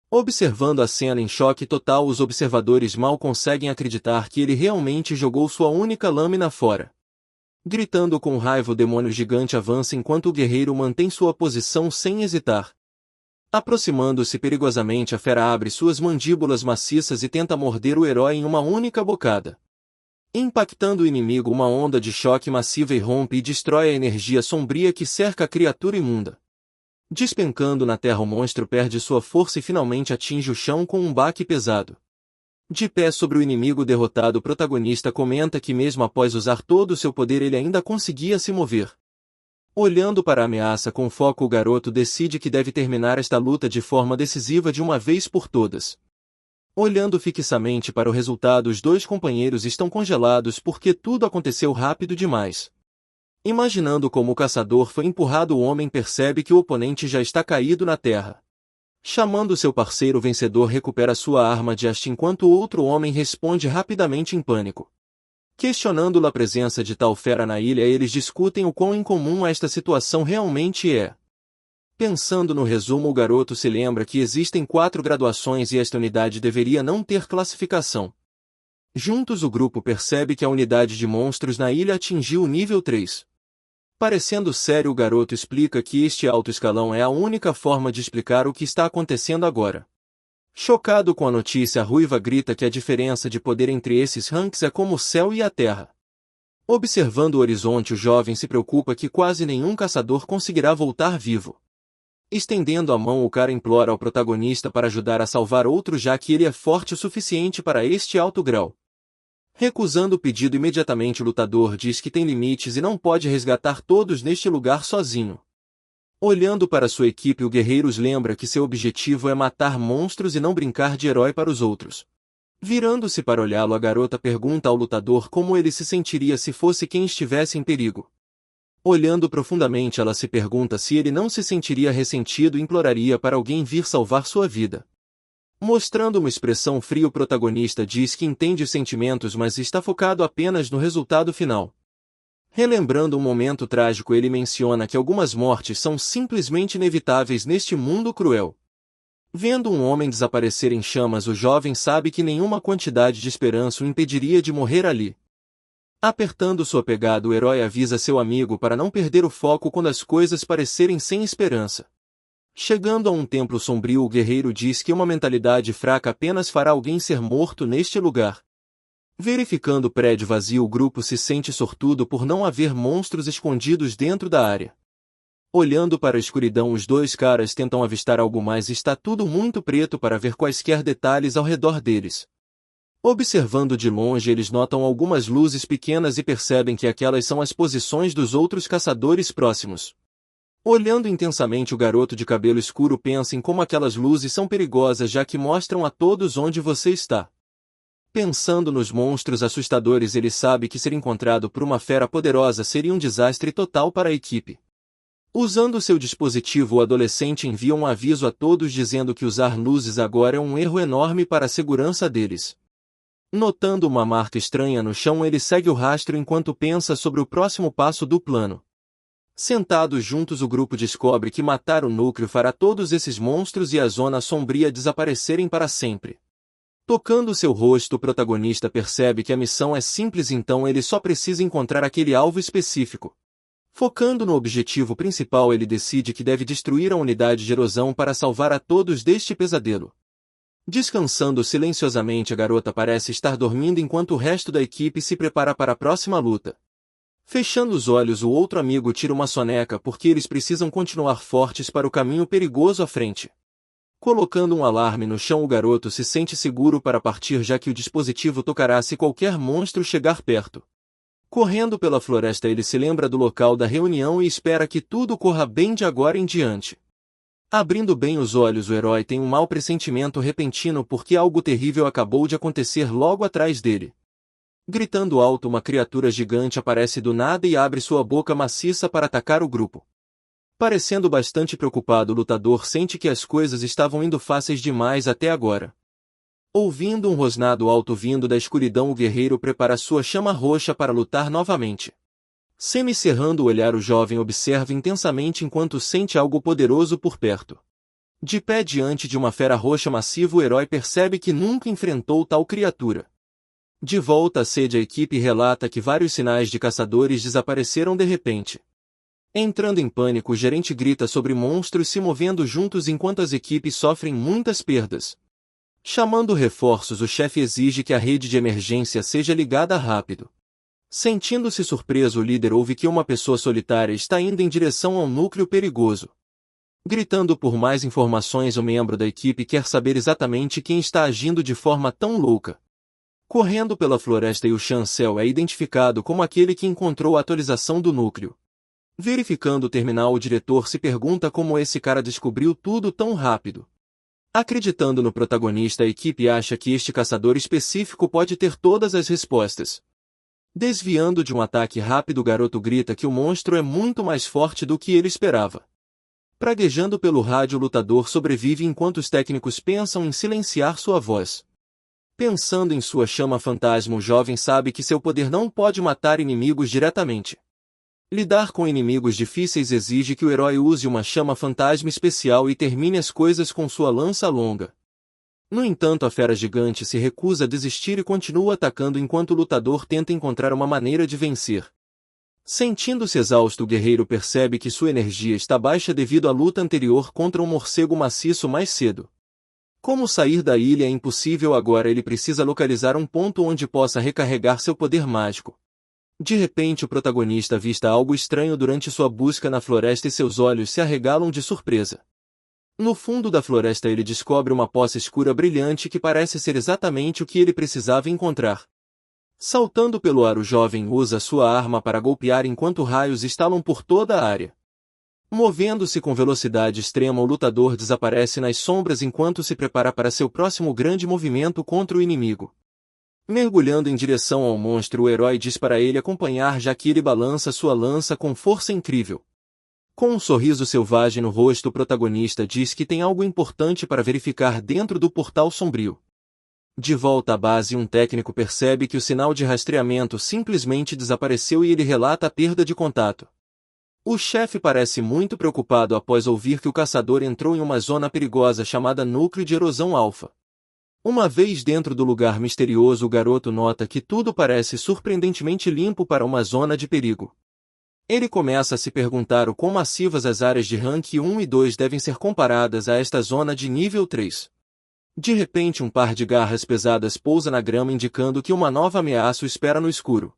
Observando a cena em choque total, os observadores mal conseguem acreditar que ele realmente jogou sua única lâmina fora. Gritando com raiva, o demônio gigante avança enquanto o guerreiro mantém sua posição sem hesitar. Aproximando-se perigosamente, a fera abre suas mandíbulas maciças e tenta morder o herói em uma única bocada. Impactando o inimigo, uma onda de choque massiva irrompe e destrói a energia sombria que cerca a criatura imunda. Despencando na terra, o monstro perde sua força e finalmente atinge o chão com um baque pesado. De pé sobre o inimigo derrotado, o protagonista comenta que mesmo após usar todo o seu poder ele ainda conseguia se mover. Olhando para a ameaça com foco, o garoto decide que deve terminar esta luta de forma decisiva de uma vez por todas. Olhando fixamente para o resultado, os dois companheiros estão congelados porque tudo aconteceu rápido demais. Imaginando como o caçador foi empurrado, o homem percebe que o oponente já está caído na terra. Chamando seu parceiro, o vencedor recupera sua arma de haste enquanto o outro homem responde rapidamente em pânico. Questionando a presença de tal fera na ilha, eles discutem o quão incomum esta situação realmente é. Pensando no resumo, o garoto se lembra que existem 4 graduações e esta unidade deveria não ter classificação. Juntos, o grupo percebe que a unidade de monstros na ilha atingiu o nível 3. Parecendo sério, o garoto explica que este alto escalão é a única forma de explicar o que está acontecendo agora. Chocado com a notícia, a ruiva grita que a diferença de poder entre esses ranks é como o céu e a terra. Observando o horizonte, o jovem se preocupa que quase nenhum caçador conseguirá voltar vivo. Estendendo a mão, o cara implora ao protagonista para ajudar a salvar outro, já que ele é forte o suficiente para este alto grau. Recusando o pedido imediatamente, o lutador diz que tem limites e não pode resgatar todos neste lugar sozinho. Olhando para sua equipe, o guerreiro lembra que seu objetivo é matar monstros e não brincar de herói para os outros. Virando-se para olhá-lo, a garota pergunta ao lutador como ele se sentiria se fosse quem estivesse em perigo. Olhando profundamente, ela se pergunta se ele não se sentiria ressentido e imploraria para alguém vir salvar sua vida. Mostrando uma expressão fria, o protagonista diz que entende os sentimentos, mas está focado apenas no resultado final. Relembrando um momento trágico, ele menciona que algumas mortes são simplesmente inevitáveis neste mundo cruel. Vendo um homem desaparecer em chamas, o jovem sabe que nenhuma quantidade de esperança o impediria de morrer ali. Apertando sua pegada, o herói avisa seu amigo para não perder o foco quando as coisas parecerem sem esperança. Chegando a um templo sombrio, o guerreiro diz que uma mentalidade fraca apenas fará alguém ser morto neste lugar. Verificando o prédio vazio, o grupo se sente sortudo por não haver monstros escondidos dentro da área. Olhando para a escuridão, os dois caras tentam avistar algo, mas está tudo muito preto para ver quaisquer detalhes ao redor deles. Observando de longe, eles notam algumas luzes pequenas e percebem que aquelas são as posições dos outros caçadores próximos. Olhando intensamente, o garoto de cabelo escuro pensa em como aquelas luzes são perigosas, já que mostram a todos onde você está. Pensando nos monstros assustadores, ele sabe que ser encontrado por uma fera poderosa seria um desastre total para a equipe. Usando seu dispositivo, o adolescente envia um aviso a todos dizendo que usar luzes agora é um erro enorme para a segurança deles. Notando uma marca estranha no chão, ele segue o rastro enquanto pensa sobre o próximo passo do plano. Sentados juntos, o grupo descobre que matar o núcleo fará todos esses monstros e a zona sombria desaparecerem para sempre. Tocando seu rosto, o protagonista percebe que a missão é simples, então ele só precisa encontrar aquele alvo específico. Focando no objetivo principal, ele decide que deve destruir a unidade de erosão para salvar a todos deste pesadelo. Descansando silenciosamente, a garota parece estar dormindo enquanto o resto da equipe se prepara para a próxima luta. Fechando os olhos, o outro amigo tira uma soneca porque eles precisam continuar fortes para o caminho perigoso à frente. Colocando um alarme no chão, o garoto se sente seguro para partir, já que o dispositivo tocará se qualquer monstro chegar perto. Correndo pela floresta, ele se lembra do local da reunião e espera que tudo corra bem de agora em diante. Abrindo bem os olhos, o herói tem um mau pressentimento repentino porque algo terrível acabou de acontecer logo atrás dele. Gritando alto, uma criatura gigante aparece do nada e abre sua boca maciça para atacar o grupo. Parecendo bastante preocupado, o lutador sente que as coisas estavam indo fáceis demais até agora. Ouvindo um rosnado alto vindo da escuridão, o guerreiro prepara sua chama roxa para lutar novamente. Semicerrando o olhar, o jovem observa intensamente enquanto sente algo poderoso por perto. De pé diante de uma fera roxa massiva, o herói percebe que nunca enfrentou tal criatura. De volta à sede, a equipe relata que vários sinais de caçadores desapareceram de repente. Entrando em pânico, o gerente grita sobre monstros se movendo juntos enquanto as equipes sofrem muitas perdas. Chamando reforços, o chefe exige que a rede de emergência seja ligada rápido. Sentindo-se surpreso, o líder ouve que uma pessoa solitária está indo em direção ao núcleo perigoso. Gritando por mais informações, o membro da equipe quer saber exatamente quem está agindo de forma tão louca. Correndo pela floresta, o chancel é identificado como aquele que encontrou a atualização do núcleo. Verificando o terminal, o diretor se pergunta como esse cara descobriu tudo tão rápido. Acreditando no protagonista, a equipe acha que este caçador específico pode ter todas as respostas. Desviando de um ataque rápido, o garoto grita que o monstro é muito mais forte do que ele esperava. Praguejando pelo rádio, o lutador sobrevive enquanto os técnicos pensam em silenciar sua voz. Pensando em sua chama fantasma, o jovem sabe que seu poder não pode matar inimigos diretamente. Lidar com inimigos difíceis exige que o herói use uma chama fantasma especial e termine as coisas com sua lança longa. No entanto, a fera gigante se recusa a desistir e continua atacando enquanto o lutador tenta encontrar uma maneira de vencer. Sentindo-se exausto, o guerreiro percebe que sua energia está baixa devido à luta anterior contra um morcego maciço mais cedo. Como sair da ilha é impossível agora, ele precisa localizar um ponto onde possa recarregar seu poder mágico. De repente, o protagonista avista algo estranho durante sua busca na floresta e seus olhos se arregalam de surpresa. No fundo da floresta, ele descobre uma poça escura brilhante que parece ser exatamente o que ele precisava encontrar. Saltando pelo ar, o jovem usa sua arma para golpear enquanto raios estalam por toda a área. Movendo-se com velocidade extrema, o lutador desaparece nas sombras enquanto se prepara para seu próximo grande movimento contra o inimigo. Mergulhando em direção ao monstro, o herói diz para ele acompanhar, já que ele balança sua lança com força incrível. Com um sorriso selvagem no rosto, o protagonista diz que tem algo importante para verificar dentro do portal sombrio. De volta à base, um técnico percebe que o sinal de rastreamento simplesmente desapareceu e ele relata a perda de contato. O chefe parece muito preocupado após ouvir que o caçador entrou em uma zona perigosa chamada Núcleo de Erosão Alfa. Uma vez dentro do lugar misterioso, o garoto nota que tudo parece surpreendentemente limpo para uma zona de perigo. Ele começa a se perguntar o quão massivas as áreas de rank 1 e 2 devem ser comparadas a esta zona de nível 3. De repente, um par de garras pesadas pousa na grama, indicando que uma nova ameaça o espera no escuro.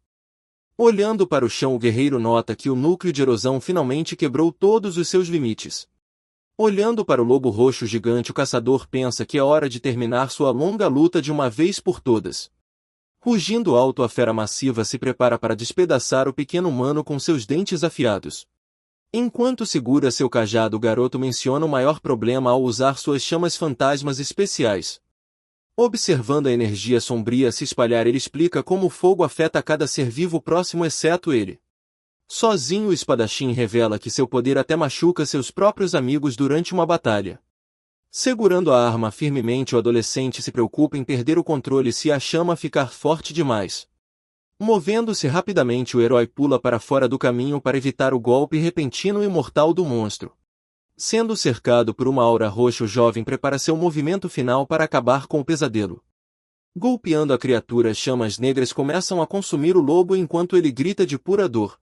Olhando para o chão, o guerreiro nota que o núcleo de erosão finalmente quebrou todos os seus limites. Olhando para o lobo roxo gigante, o caçador pensa que é hora de terminar sua longa luta de uma vez por todas. Rugindo alto, a fera massiva se prepara para despedaçar o pequeno humano com seus dentes afiados. Enquanto segura seu cajado, o garoto menciona o maior problema ao usar suas chamas fantasmas especiais. Observando a energia sombria se espalhar, ele explica como o fogo afeta cada ser vivo próximo exceto ele. Sozinho o espadachim revela que seu poder até machuca seus próprios amigos durante uma batalha. Segurando a arma firmemente, o adolescente se preocupa em perder o controle se a chama ficar forte demais. Movendo-se rapidamente, o herói pula para fora do caminho para evitar o golpe repentino e mortal do monstro. Sendo cercado por uma aura roxa, o jovem prepara seu movimento final para acabar com o pesadelo. Golpeando a criatura, chamas negras começam a consumir o lobo enquanto ele grita de pura dor.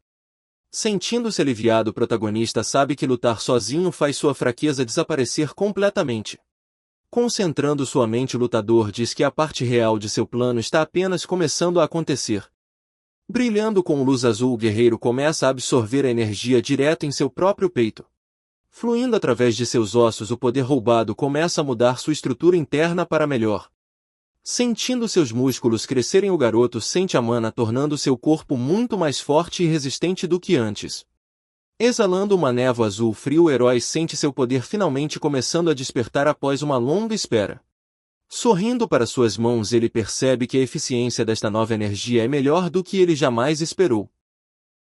Sentindo-se aliviado, o protagonista sabe que lutar sozinho faz sua fraqueza desaparecer completamente. Concentrando sua mente, o lutador diz que a parte real de seu plano está apenas começando a acontecer. Brilhando com luz azul, o guerreiro começa a absorver a energia direto em seu próprio peito. Fluindo através de seus ossos, o poder roubado começa a mudar sua estrutura interna para melhor. Sentindo seus músculos crescerem, o garoto sente a mana tornando seu corpo muito mais forte e resistente do que antes. Exalando uma névoa azul frio, o herói sente seu poder finalmente começando a despertar após uma longa espera. Sorrindo para suas mãos, ele percebe que a eficiência desta nova energia é melhor do que ele jamais esperou.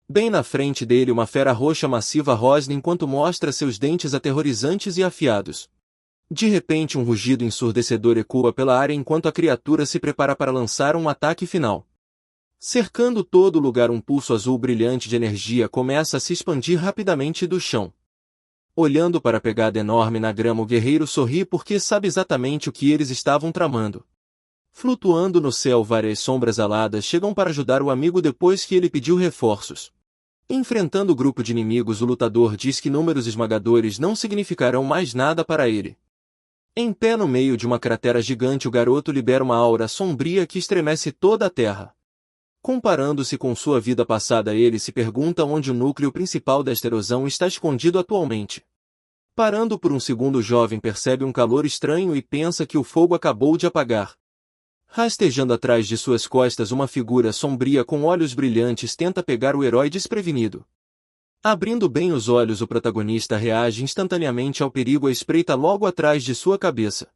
Bem na frente dele, uma fera roxa massiva rosna enquanto mostra seus dentes aterrorizantes e afiados. De repente, um rugido ensurdecedor ecoa pela área enquanto a criatura se prepara para lançar um ataque final. Cercando todo o lugar, um pulso azul brilhante de energia começa a se expandir rapidamente do chão. Olhando para a pegada enorme na grama, o guerreiro sorri porque sabe exatamente o que eles estavam tramando. Flutuando no céu, várias sombras aladas chegam para ajudar o amigo depois que ele pediu reforços. Enfrentando o grupo de inimigos, o lutador diz que números esmagadores não significarão mais nada para ele. Em pé no meio de uma cratera gigante, o garoto libera uma aura sombria que estremece toda a terra. Comparando-se com sua vida passada, ele se pergunta onde o núcleo principal desta erosão está escondido atualmente. Parando por um segundo, o jovem percebe um calor estranho e pensa que o fogo acabou de apagar. Rastejando atrás de suas costas, uma figura sombria com olhos brilhantes tenta pegar o herói desprevenido. Abrindo bem os olhos, o protagonista reage instantaneamente ao perigo e espreita logo atrás de sua cabeça.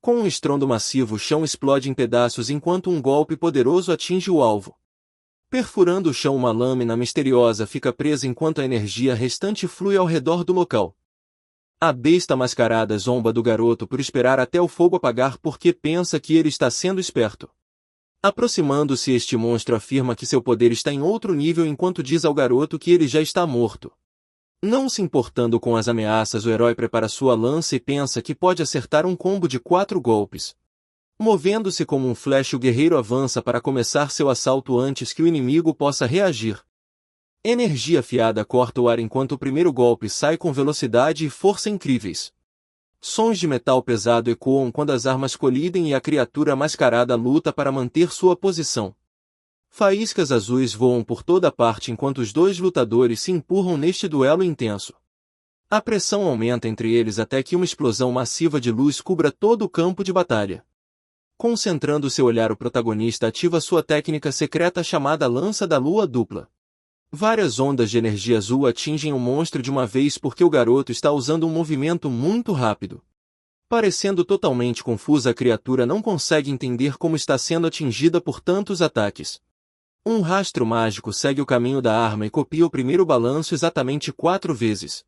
Com um estrondo massivo, o chão explode em pedaços enquanto um golpe poderoso atinge o alvo. Perfurando o chão, uma lâmina misteriosa fica presa enquanto a energia restante flui ao redor do local. A besta mascarada zomba do garoto por esperar até o fogo apagar porque pensa que ele está sendo esperto. Aproximando-se, este monstro afirma que seu poder está em outro nível enquanto diz ao garoto que ele já está morto. Não se importando com as ameaças, o herói prepara sua lança e pensa que pode acertar um combo de 4 golpes. Movendo-se como um flash, o guerreiro avança para começar seu assalto antes que o inimigo possa reagir. Energia afiada corta o ar enquanto o primeiro golpe sai com velocidade e força incríveis. Sons de metal pesado ecoam quando as armas colidem e a criatura mascarada luta para manter sua posição. Faíscas azuis voam por toda parte enquanto os dois lutadores se empurram neste duelo intenso. A pressão aumenta entre eles até que uma explosão massiva de luz cubra todo o campo de batalha. Concentrando seu olhar, o protagonista ativa sua técnica secreta chamada Lança da Lua Dupla. Várias ondas de energia azul atingem o monstro de uma vez porque o garoto está usando um movimento muito rápido. Parecendo totalmente confusa, a criatura não consegue entender como está sendo atingida por tantos ataques. Um rastro mágico segue o caminho da arma e copia o primeiro balanço exatamente 4 vezes.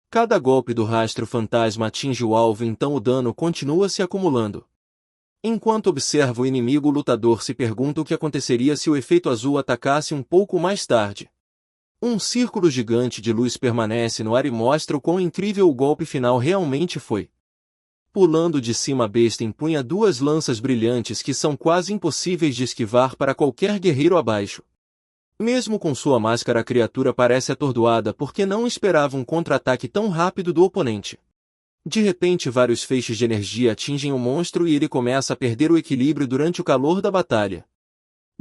Cada golpe do rastro fantasma atinge o alvo, então o dano continua se acumulando. Enquanto observa o inimigo, o lutador se pergunta o que aconteceria se o efeito azul atacasse um pouco mais tarde. Um círculo gigante de luz permanece no ar e mostra o quão incrível o golpe final realmente foi. Pulando de cima, a besta empunha 2 lanças brilhantes que são quase impossíveis de esquivar para qualquer guerreiro abaixo. Mesmo com sua máscara, a criatura parece atordoada porque não esperava um contra-ataque tão rápido do oponente. De repente, vários feixes de energia atingem o monstro e ele começa a perder o equilíbrio durante o calor da batalha.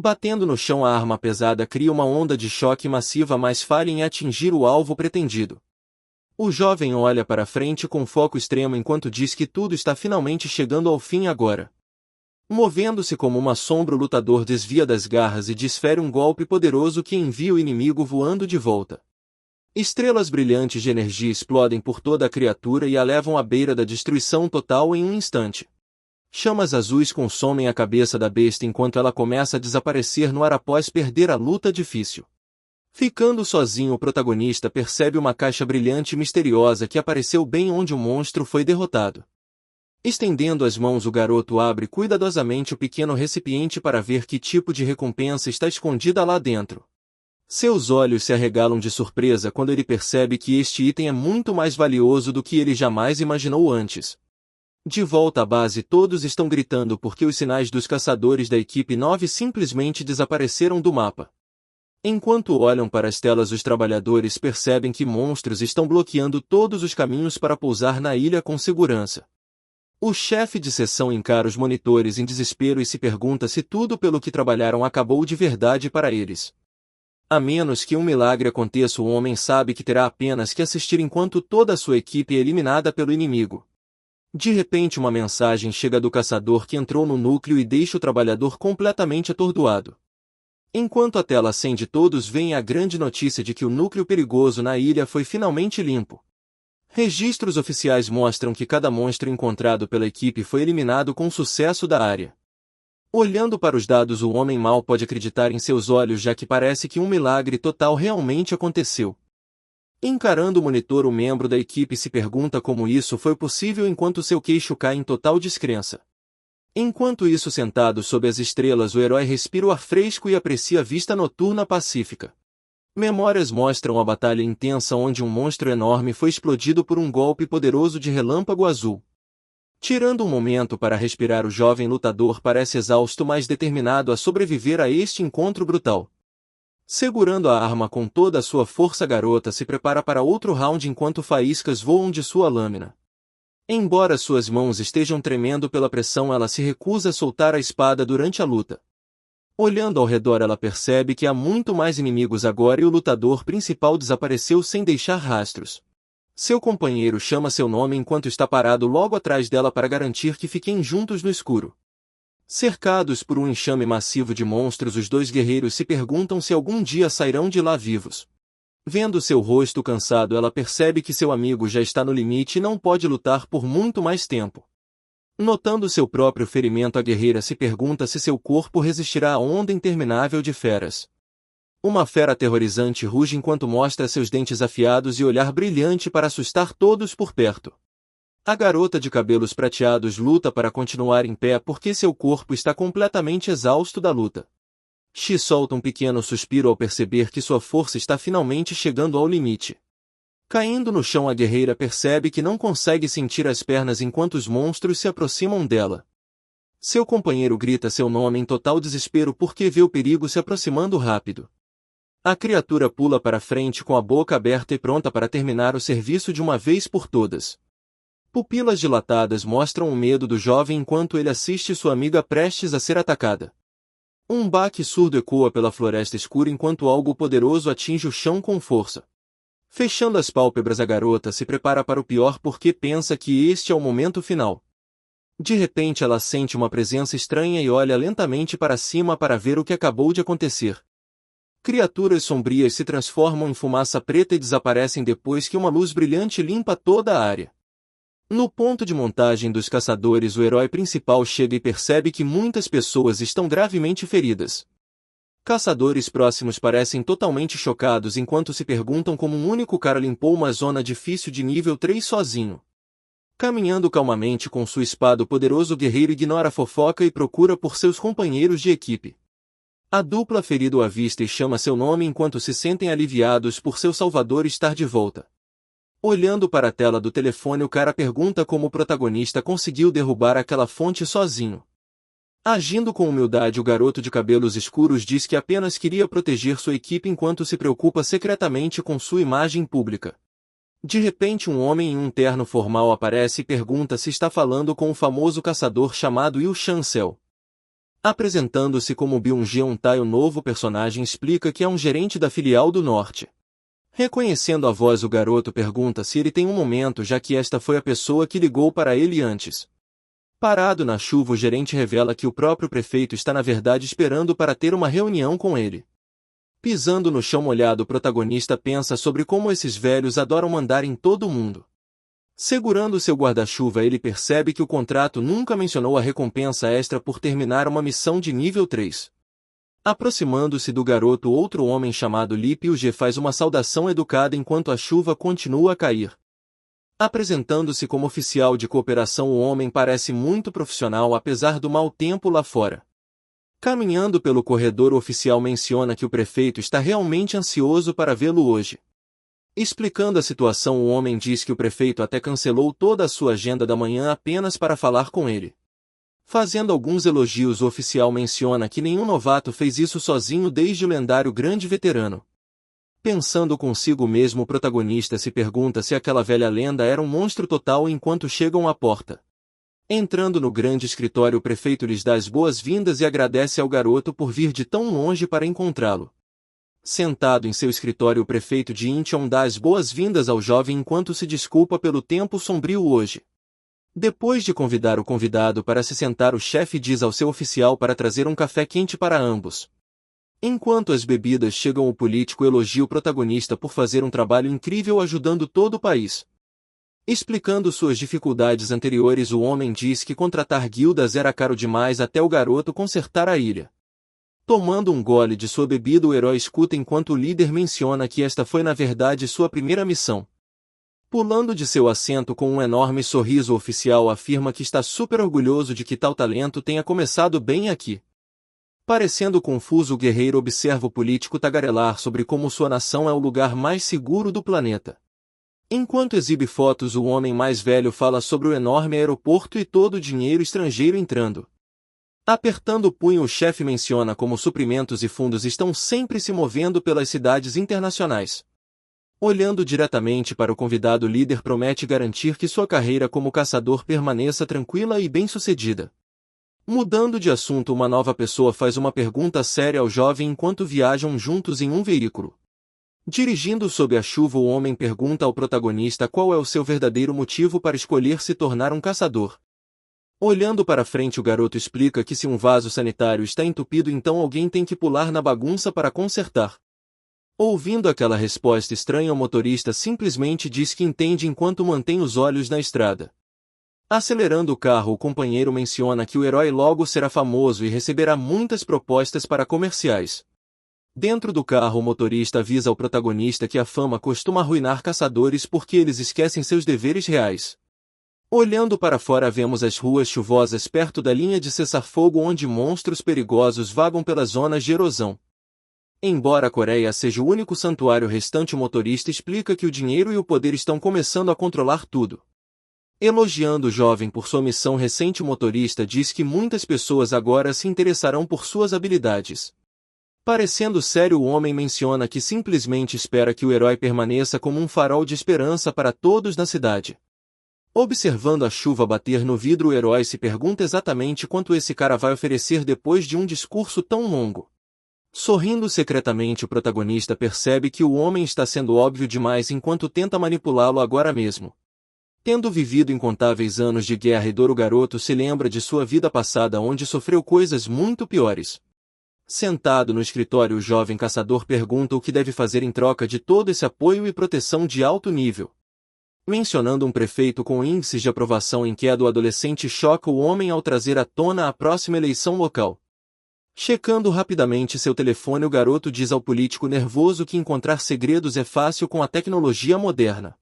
Batendo no chão, a arma pesada cria uma onda de choque massiva, mas falha em atingir o alvo pretendido. O jovem olha para frente com foco extremo enquanto diz que tudo está finalmente chegando ao fim agora. Movendo-se como uma sombra, o lutador desvia das garras e desfere um golpe poderoso que envia o inimigo voando de volta. Estrelas brilhantes de energia explodem por toda a criatura e a levam à beira da destruição total em um instante. Chamas azuis consomem a cabeça da besta enquanto ela começa a desaparecer no ar após perder a luta difícil. Ficando sozinho, o protagonista percebe uma caixa brilhante e misteriosa que apareceu bem onde o monstro foi derrotado. Estendendo as mãos, o garoto abre cuidadosamente o pequeno recipiente para ver que tipo de recompensa está escondida lá dentro. Seus olhos se arregalam de surpresa quando ele percebe que este item é muito mais valioso do que ele jamais imaginou antes. De volta à base, todos estão gritando porque os sinais dos caçadores da equipe 9 simplesmente desapareceram do mapa. Enquanto olham para as telas, os trabalhadores percebem que monstros estão bloqueando todos os caminhos para pousar na ilha com segurança. O chefe de seção encara os monitores em desespero e se pergunta se tudo pelo que trabalharam acabou de verdade para eles. A menos que um milagre aconteça, o homem sabe que terá apenas que assistir enquanto toda a sua equipe é eliminada pelo inimigo. De repente, uma mensagem chega do caçador que entrou no núcleo e deixa o trabalhador completamente atordoado. Enquanto a tela acende, todos veem a grande notícia de que o núcleo perigoso na ilha foi finalmente limpo. Registros oficiais mostram que cada monstro encontrado pela equipe foi eliminado com sucesso da área. Olhando para os dados, o homem mal pode acreditar em seus olhos, já que parece que um milagre total realmente aconteceu. Encarando o monitor, o membro da equipe se pergunta como isso foi possível enquanto seu queixo cai em total descrença. Enquanto isso, sentado sob as estrelas, o herói respira o ar fresco e aprecia a vista noturna pacífica. Memórias mostram a batalha intensa onde um monstro enorme foi explodido por um golpe poderoso de relâmpago azul. Tirando um momento para respirar, o jovem lutador parece exausto, mas determinado a sobreviver a este encontro brutal. Segurando a arma com toda a sua força, a garota se prepara para outro round enquanto faíscas voam de sua lâmina. Embora suas mãos estejam tremendo pela pressão, ela se recusa a soltar a espada durante a luta. Olhando ao redor, ela percebe que há muito mais inimigos agora e o lutador principal desapareceu sem deixar rastros. Seu companheiro chama seu nome enquanto está parado logo atrás dela para garantir que fiquem juntos no escuro. Cercados por um enxame massivo de monstros, os dois guerreiros se perguntam se algum dia sairão de lá vivos. Vendo seu rosto cansado, ela percebe que seu amigo já está no limite e não pode lutar por muito mais tempo. Notando seu próprio ferimento, a guerreira se pergunta se seu corpo resistirá à onda interminável de feras. Uma fera aterrorizante ruge enquanto mostra seus dentes afiados e olhar brilhante para assustar todos por perto. A garota de cabelos prateados luta para continuar em pé porque seu corpo está completamente exausto da luta. X solta um pequeno suspiro ao perceber que sua força está finalmente chegando ao limite. Caindo no chão, a guerreira percebe que não consegue sentir as pernas enquanto os monstros se aproximam dela. Seu companheiro grita seu nome em total desespero porque vê o perigo se aproximando rápido. A criatura pula para frente com a boca aberta e pronta para terminar o serviço de uma vez por todas. Pupilas dilatadas mostram o medo do jovem enquanto ele assiste sua amiga prestes a ser atacada. Um baque surdo ecoa pela floresta escura enquanto algo poderoso atinge o chão com força. Fechando as pálpebras, a garota se prepara para o pior porque pensa que este é o momento final. De repente, ela sente uma presença estranha e olha lentamente para cima para ver o que acabou de acontecer. Criaturas sombrias se transformam em fumaça preta e desaparecem depois que uma luz brilhante limpa toda a área. No ponto de montagem dos caçadores, o herói principal chega e percebe que muitas pessoas estão gravemente feridas. Caçadores próximos parecem totalmente chocados enquanto se perguntam como um único cara limpou uma zona difícil de nível 3 sozinho. Caminhando calmamente com sua espada, o poderoso guerreiro ignora a fofoca e procura por seus companheiros de equipe. A dupla ferida o avista e chama seu nome enquanto se sentem aliviados por seu salvador estar de volta. Olhando para a tela do telefone, o cara pergunta como o protagonista conseguiu derrubar aquela fonte sozinho. Agindo com humildade, o garoto de cabelos escuros diz que apenas queria proteger sua equipe enquanto se preocupa secretamente com sua imagem pública. De repente, um homem em um terno formal aparece e pergunta se está falando com o famoso caçador chamado Yu Chancel. Apresentando-se como Byung-Jeon-tae, o novo personagem explica que é um gerente da filial do Norte. Reconhecendo a voz, o garoto pergunta se ele tem um momento, já que esta foi a pessoa que ligou para ele antes. Parado na chuva, o gerente revela que o próprio prefeito está na verdade esperando para ter uma reunião com ele. Pisando no chão molhado, o protagonista pensa sobre como esses velhos adoram mandar em todo mundo. Segurando seu guarda-chuva, ele percebe que o contrato nunca mencionou a recompensa extra por terminar uma missão de nível 3. Aproximando-se do garoto, outro homem chamado Liu Ge faz uma saudação educada enquanto a chuva continua a cair. Apresentando-se como oficial de cooperação, o homem parece muito profissional apesar do mau tempo lá fora. Caminhando pelo corredor, o oficial menciona que o prefeito está realmente ansioso para vê-lo hoje. Explicando a situação, o homem diz que o prefeito até cancelou toda a sua agenda da manhã apenas para falar com ele. Fazendo alguns elogios, o oficial menciona que nenhum novato fez isso sozinho desde o lendário grande veterano. Pensando consigo mesmo, o protagonista se pergunta se aquela velha lenda era um monstro total enquanto chegam à porta. Entrando no grande escritório, o prefeito lhes dá as boas-vindas e agradece ao garoto por vir de tão longe para encontrá-lo. Sentado em seu escritório, o prefeito de Incheon dá as boas-vindas ao jovem enquanto se desculpa pelo tempo sombrio hoje. Depois de convidar o convidado para se sentar, o chefe diz ao seu oficial para trazer um café quente para ambos. Enquanto as bebidas chegam, o político elogia o protagonista por fazer um trabalho incrível ajudando todo o país. Explicando suas dificuldades anteriores, o homem diz que contratar guildas era caro demais até o garoto consertar a ilha. Tomando um gole de sua bebida, o herói escuta enquanto o líder menciona que esta foi na verdade sua primeira missão. Pulando de seu assento com um enorme sorriso, o oficial afirma que está super orgulhoso de que tal talento tenha começado bem aqui. Parecendo confuso, o guerreiro observa o político tagarelar sobre como sua nação é o lugar mais seguro do planeta. Enquanto exibe fotos, o homem mais velho fala sobre o enorme aeroporto e todo o dinheiro estrangeiro entrando. Apertando o punho, o chefe menciona como suprimentos e fundos estão sempre se movendo pelas cidades internacionais. Olhando diretamente para o convidado, o líder promete garantir que sua carreira como caçador permaneça tranquila e bem-sucedida. Mudando de assunto, uma nova pessoa faz uma pergunta séria ao jovem enquanto viajam juntos em um veículo. Dirigindo sob a chuva, o homem pergunta ao protagonista qual é o seu verdadeiro motivo para escolher se tornar um caçador. Olhando para frente, o garoto explica que se um vaso sanitário está entupido, então alguém tem que pular na bagunça para consertar. Ouvindo aquela resposta estranha, o motorista simplesmente diz que entende enquanto mantém os olhos na estrada. Acelerando o carro, o companheiro menciona que o herói logo será famoso e receberá muitas propostas para comerciais. Dentro do carro, o motorista avisa ao protagonista que a fama costuma arruinar caçadores porque eles esquecem seus deveres reais. Olhando para fora, vemos as ruas chuvosas perto da linha de cessar-fogo, onde monstros perigosos vagam pelas zonas de erosão. Embora a Coreia seja o único santuário restante, o motorista explica que o dinheiro e o poder estão começando a controlar tudo. Elogiando o jovem por sua missão recente, o motorista diz que muitas pessoas agora se interessarão por suas habilidades. Parecendo sério, o homem menciona que simplesmente espera que o herói permaneça como um farol de esperança para todos na cidade. Observando a chuva bater no vidro, o herói se pergunta exatamente quanto esse cara vai oferecer depois de um discurso tão longo. Sorrindo secretamente, o protagonista percebe que o homem está sendo óbvio demais enquanto tenta manipulá-lo agora mesmo. Tendo vivido incontáveis anos de guerra e dor, o garoto se lembra de sua vida passada, onde sofreu coisas muito piores. Sentado no escritório, o jovem caçador pergunta o que deve fazer em troca de todo esse apoio e proteção de alto nível. Mencionando um prefeito com índices de aprovação em queda, o adolescente choca o homem ao trazer à tona a próxima eleição local. Checando rapidamente seu telefone, o garoto diz ao político nervoso que encontrar segredos é fácil com a tecnologia moderna.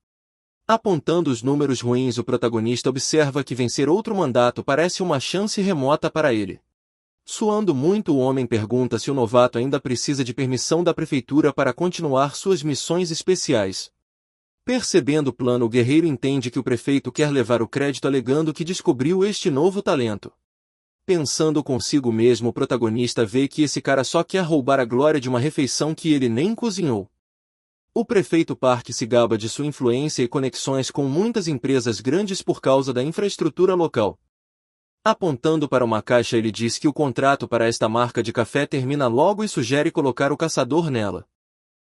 Apontando os números ruins, o protagonista observa que vencer outro mandato parece uma chance remota para ele. Suando muito, o homem pergunta se o novato ainda precisa de permissão da prefeitura para continuar suas missões especiais. Percebendo o plano, o guerreiro entende que o prefeito quer levar o crédito, alegando que descobriu este novo talento. Pensando consigo mesmo, o protagonista vê que esse cara só quer roubar a glória de uma refeição que ele nem cozinhou. O prefeito Park se gaba de sua influência e conexões com muitas empresas grandes por causa da infraestrutura local. Apontando para uma caixa, ele diz que o contrato para esta marca de café termina logo e sugere colocar o caçador nela.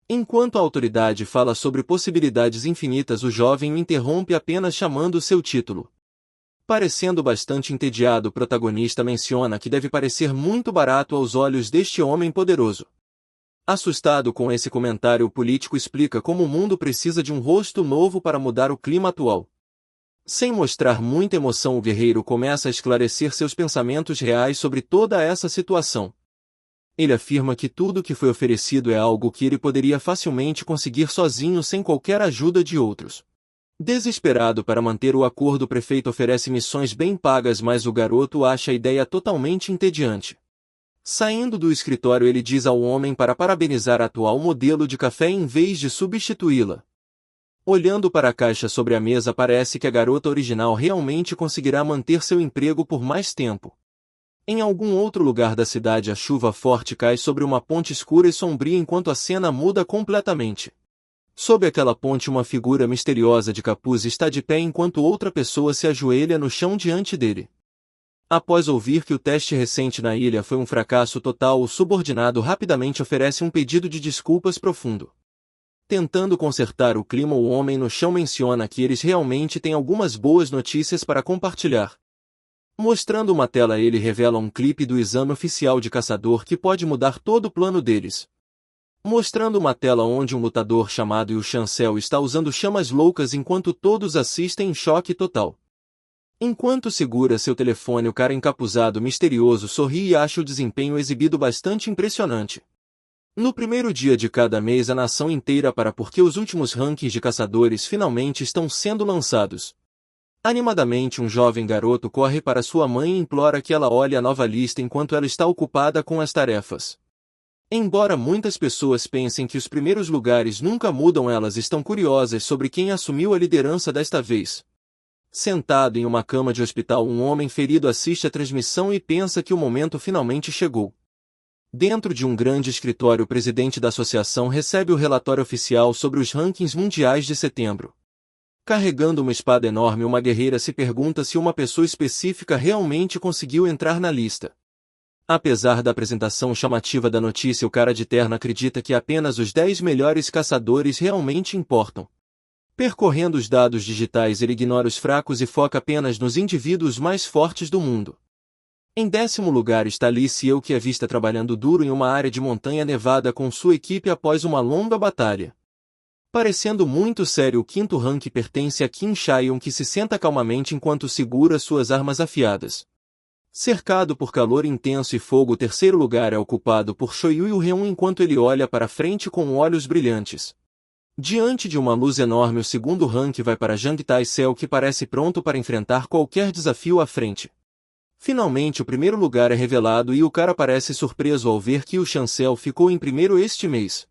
Enquanto a autoridade fala sobre possibilidades infinitas, o jovem o interrompe apenas chamando seu título. Parecendo bastante entediado, o protagonista menciona que deve parecer muito barato aos olhos deste homem poderoso. Assustado com esse comentário, o político explica como o mundo precisa de um rosto novo para mudar o clima atual. Sem mostrar muita emoção, o guerreiro começa a esclarecer seus pensamentos reais sobre toda essa situação. Ele afirma que tudo o que foi oferecido é algo que ele poderia facilmente conseguir sozinho sem qualquer ajuda de outros. Desesperado para manter o acordo, o prefeito oferece missões bem pagas, mas o garoto acha a ideia totalmente entediante. Saindo do escritório, ele diz ao homem para parabenizar a atual modelo de café em vez de substituí-la. Olhando para a caixa sobre a mesa, parece que a garota original realmente conseguirá manter seu emprego por mais tempo. Em algum outro lugar da cidade, a chuva forte cai sobre uma ponte escura e sombria enquanto a cena muda completamente. Sob aquela ponte, uma figura misteriosa de capuz está de pé enquanto outra pessoa se ajoelha no chão diante dele. Após ouvir que o teste recente na ilha foi um fracasso total, o subordinado rapidamente oferece um pedido de desculpas profundo. Tentando consertar o clima, o homem no chão menciona que eles realmente têm algumas boas notícias para compartilhar. Mostrando uma tela, ele revela um clipe do exame oficial de caçador que pode mudar todo o plano deles. Mostrando uma tela onde um lutador chamado Yu Chancel está usando chamas loucas enquanto todos assistem em choque total. Enquanto segura seu telefone, o cara encapuzado misterioso sorri e acha o desempenho exibido bastante impressionante. No primeiro dia de cada mês, a nação inteira para porque os últimos rankings de caçadores finalmente estão sendo lançados. Animadamente, um jovem garoto corre para sua mãe e implora que ela olhe a nova lista enquanto ela está ocupada com as tarefas. Embora muitas pessoas pensem que os primeiros lugares nunca mudam, elas estão curiosas sobre quem assumiu a liderança desta vez. Sentado em uma cama de hospital, um homem ferido assiste à transmissão e pensa que o momento finalmente chegou. Dentro de um grande escritório, o presidente da associação recebe o relatório oficial sobre os rankings mundiais de setembro. Carregando uma espada enorme, uma guerreira se pergunta se uma pessoa específica realmente conseguiu entrar na lista. Apesar da apresentação chamativa da notícia, o cara de terno acredita que apenas os 10 melhores caçadores realmente importam. Percorrendo os dados digitais, ele ignora os fracos e foca apenas nos indivíduos mais fortes do mundo. Em 10º lugar está Lee Seol, que é vista trabalhando duro em uma área de montanha nevada com sua equipe após uma longa batalha. Parecendo muito sério, o 5º rank pertence a Kim Chaeyoung, que se senta calmamente enquanto segura suas armas afiadas. Cercado por calor intenso e fogo, o 3º lugar é ocupado por Choi Yu-Heon enquanto ele olha para frente com olhos brilhantes. Diante de uma luz enorme, o 2º rank vai para Jang Tae-seo, que parece pronto para enfrentar qualquer desafio à frente. Finalmente, o 1º lugar é revelado e o cara parece surpreso ao ver que o Chancel ficou em primeiro este mês.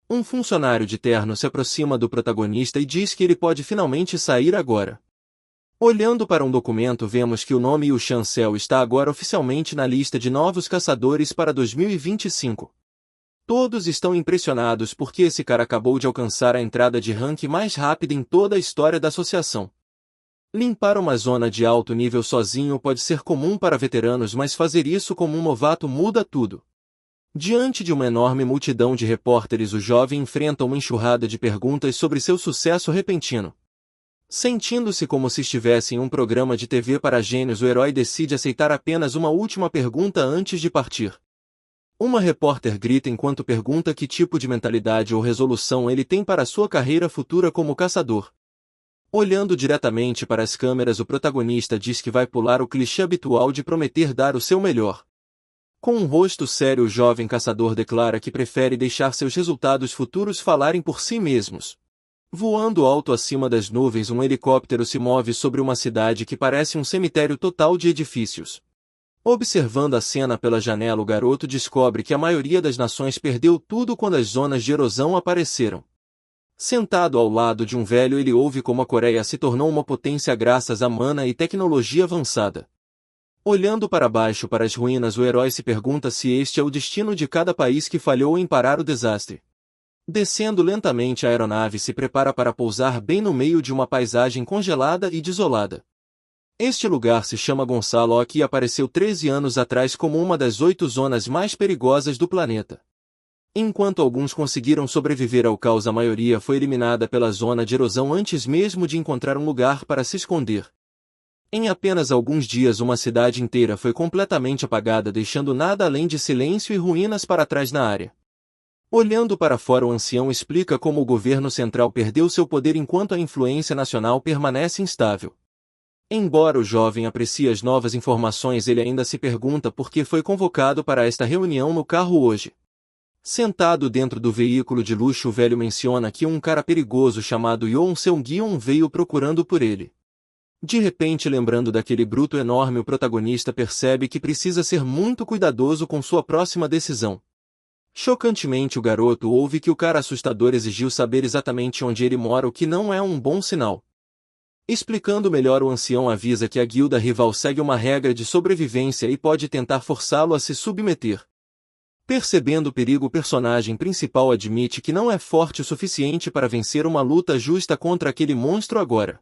Um funcionário de terno se aproxima do protagonista e diz que ele pode finalmente sair agora. Olhando para um documento, vemos que o nome Yu Chancel está agora oficialmente na lista de novos caçadores para 2025. Todos estão impressionados porque esse cara acabou de alcançar a entrada de rank mais rápida em toda a história da associação. Limpar uma zona de alto nível sozinho pode ser comum para veteranos, mas fazer isso como um novato muda tudo. Diante de uma enorme multidão de repórteres, o jovem enfrenta uma enxurrada de perguntas sobre seu sucesso repentino. Sentindo-se como se estivesse em um programa de TV para gênios, o herói decide aceitar apenas uma última pergunta antes de partir. Uma repórter grita enquanto pergunta que tipo de mentalidade ou resolução ele tem para sua carreira futura como caçador. Olhando diretamente para as câmeras, o protagonista diz que vai pular o clichê habitual de prometer dar o seu melhor. Com um rosto sério, o jovem caçador declara que prefere deixar seus resultados futuros falarem por si mesmos. Voando alto acima das nuvens, um helicóptero se move sobre uma cidade que parece um cemitério total de edifícios. Observando a cena pela janela, o garoto descobre que a maioria das nações perdeu tudo quando as zonas de erosão apareceram. Sentado ao lado de um velho, ele ouve como a Coreia se tornou uma potência graças à mana e tecnologia avançada. Olhando para baixo para as ruínas, o herói se pergunta se este é o destino de cada país que falhou em parar o desastre. Descendo lentamente, a aeronave se prepara para pousar bem no meio de uma paisagem congelada e desolada. Este lugar se chama Gonçalo Ock e apareceu 13 anos atrás como uma das 8 zonas mais perigosas do planeta. Enquanto alguns conseguiram sobreviver ao caos, a maioria foi eliminada pela zona de erosão antes mesmo de encontrar um lugar para se esconder. Em apenas alguns dias, uma cidade inteira foi completamente apagada, deixando nada além de silêncio e ruínas para trás na área. Olhando para fora, o ancião explica como o governo central perdeu seu poder enquanto a influência nacional permanece instável. Embora o jovem aprecie as novas informações, ele ainda se pergunta por que foi convocado para esta reunião no carro hoje. Sentado dentro do veículo de luxo, o velho menciona que um cara perigoso chamado Yoon Seung-yeon veio procurando por ele. De repente, lembrando daquele bruto enorme, o protagonista percebe que precisa ser muito cuidadoso com sua próxima decisão. Chocantemente, o garoto ouve que o cara assustador exigiu saber exatamente onde ele mora, o que não é um bom sinal. Explicando melhor, o ancião avisa que a guilda rival segue uma regra de sobrevivência e pode tentar forçá-lo a se submeter. Percebendo o perigo, o personagem principal admite que não é forte o suficiente para vencer uma luta justa contra aquele monstro agora.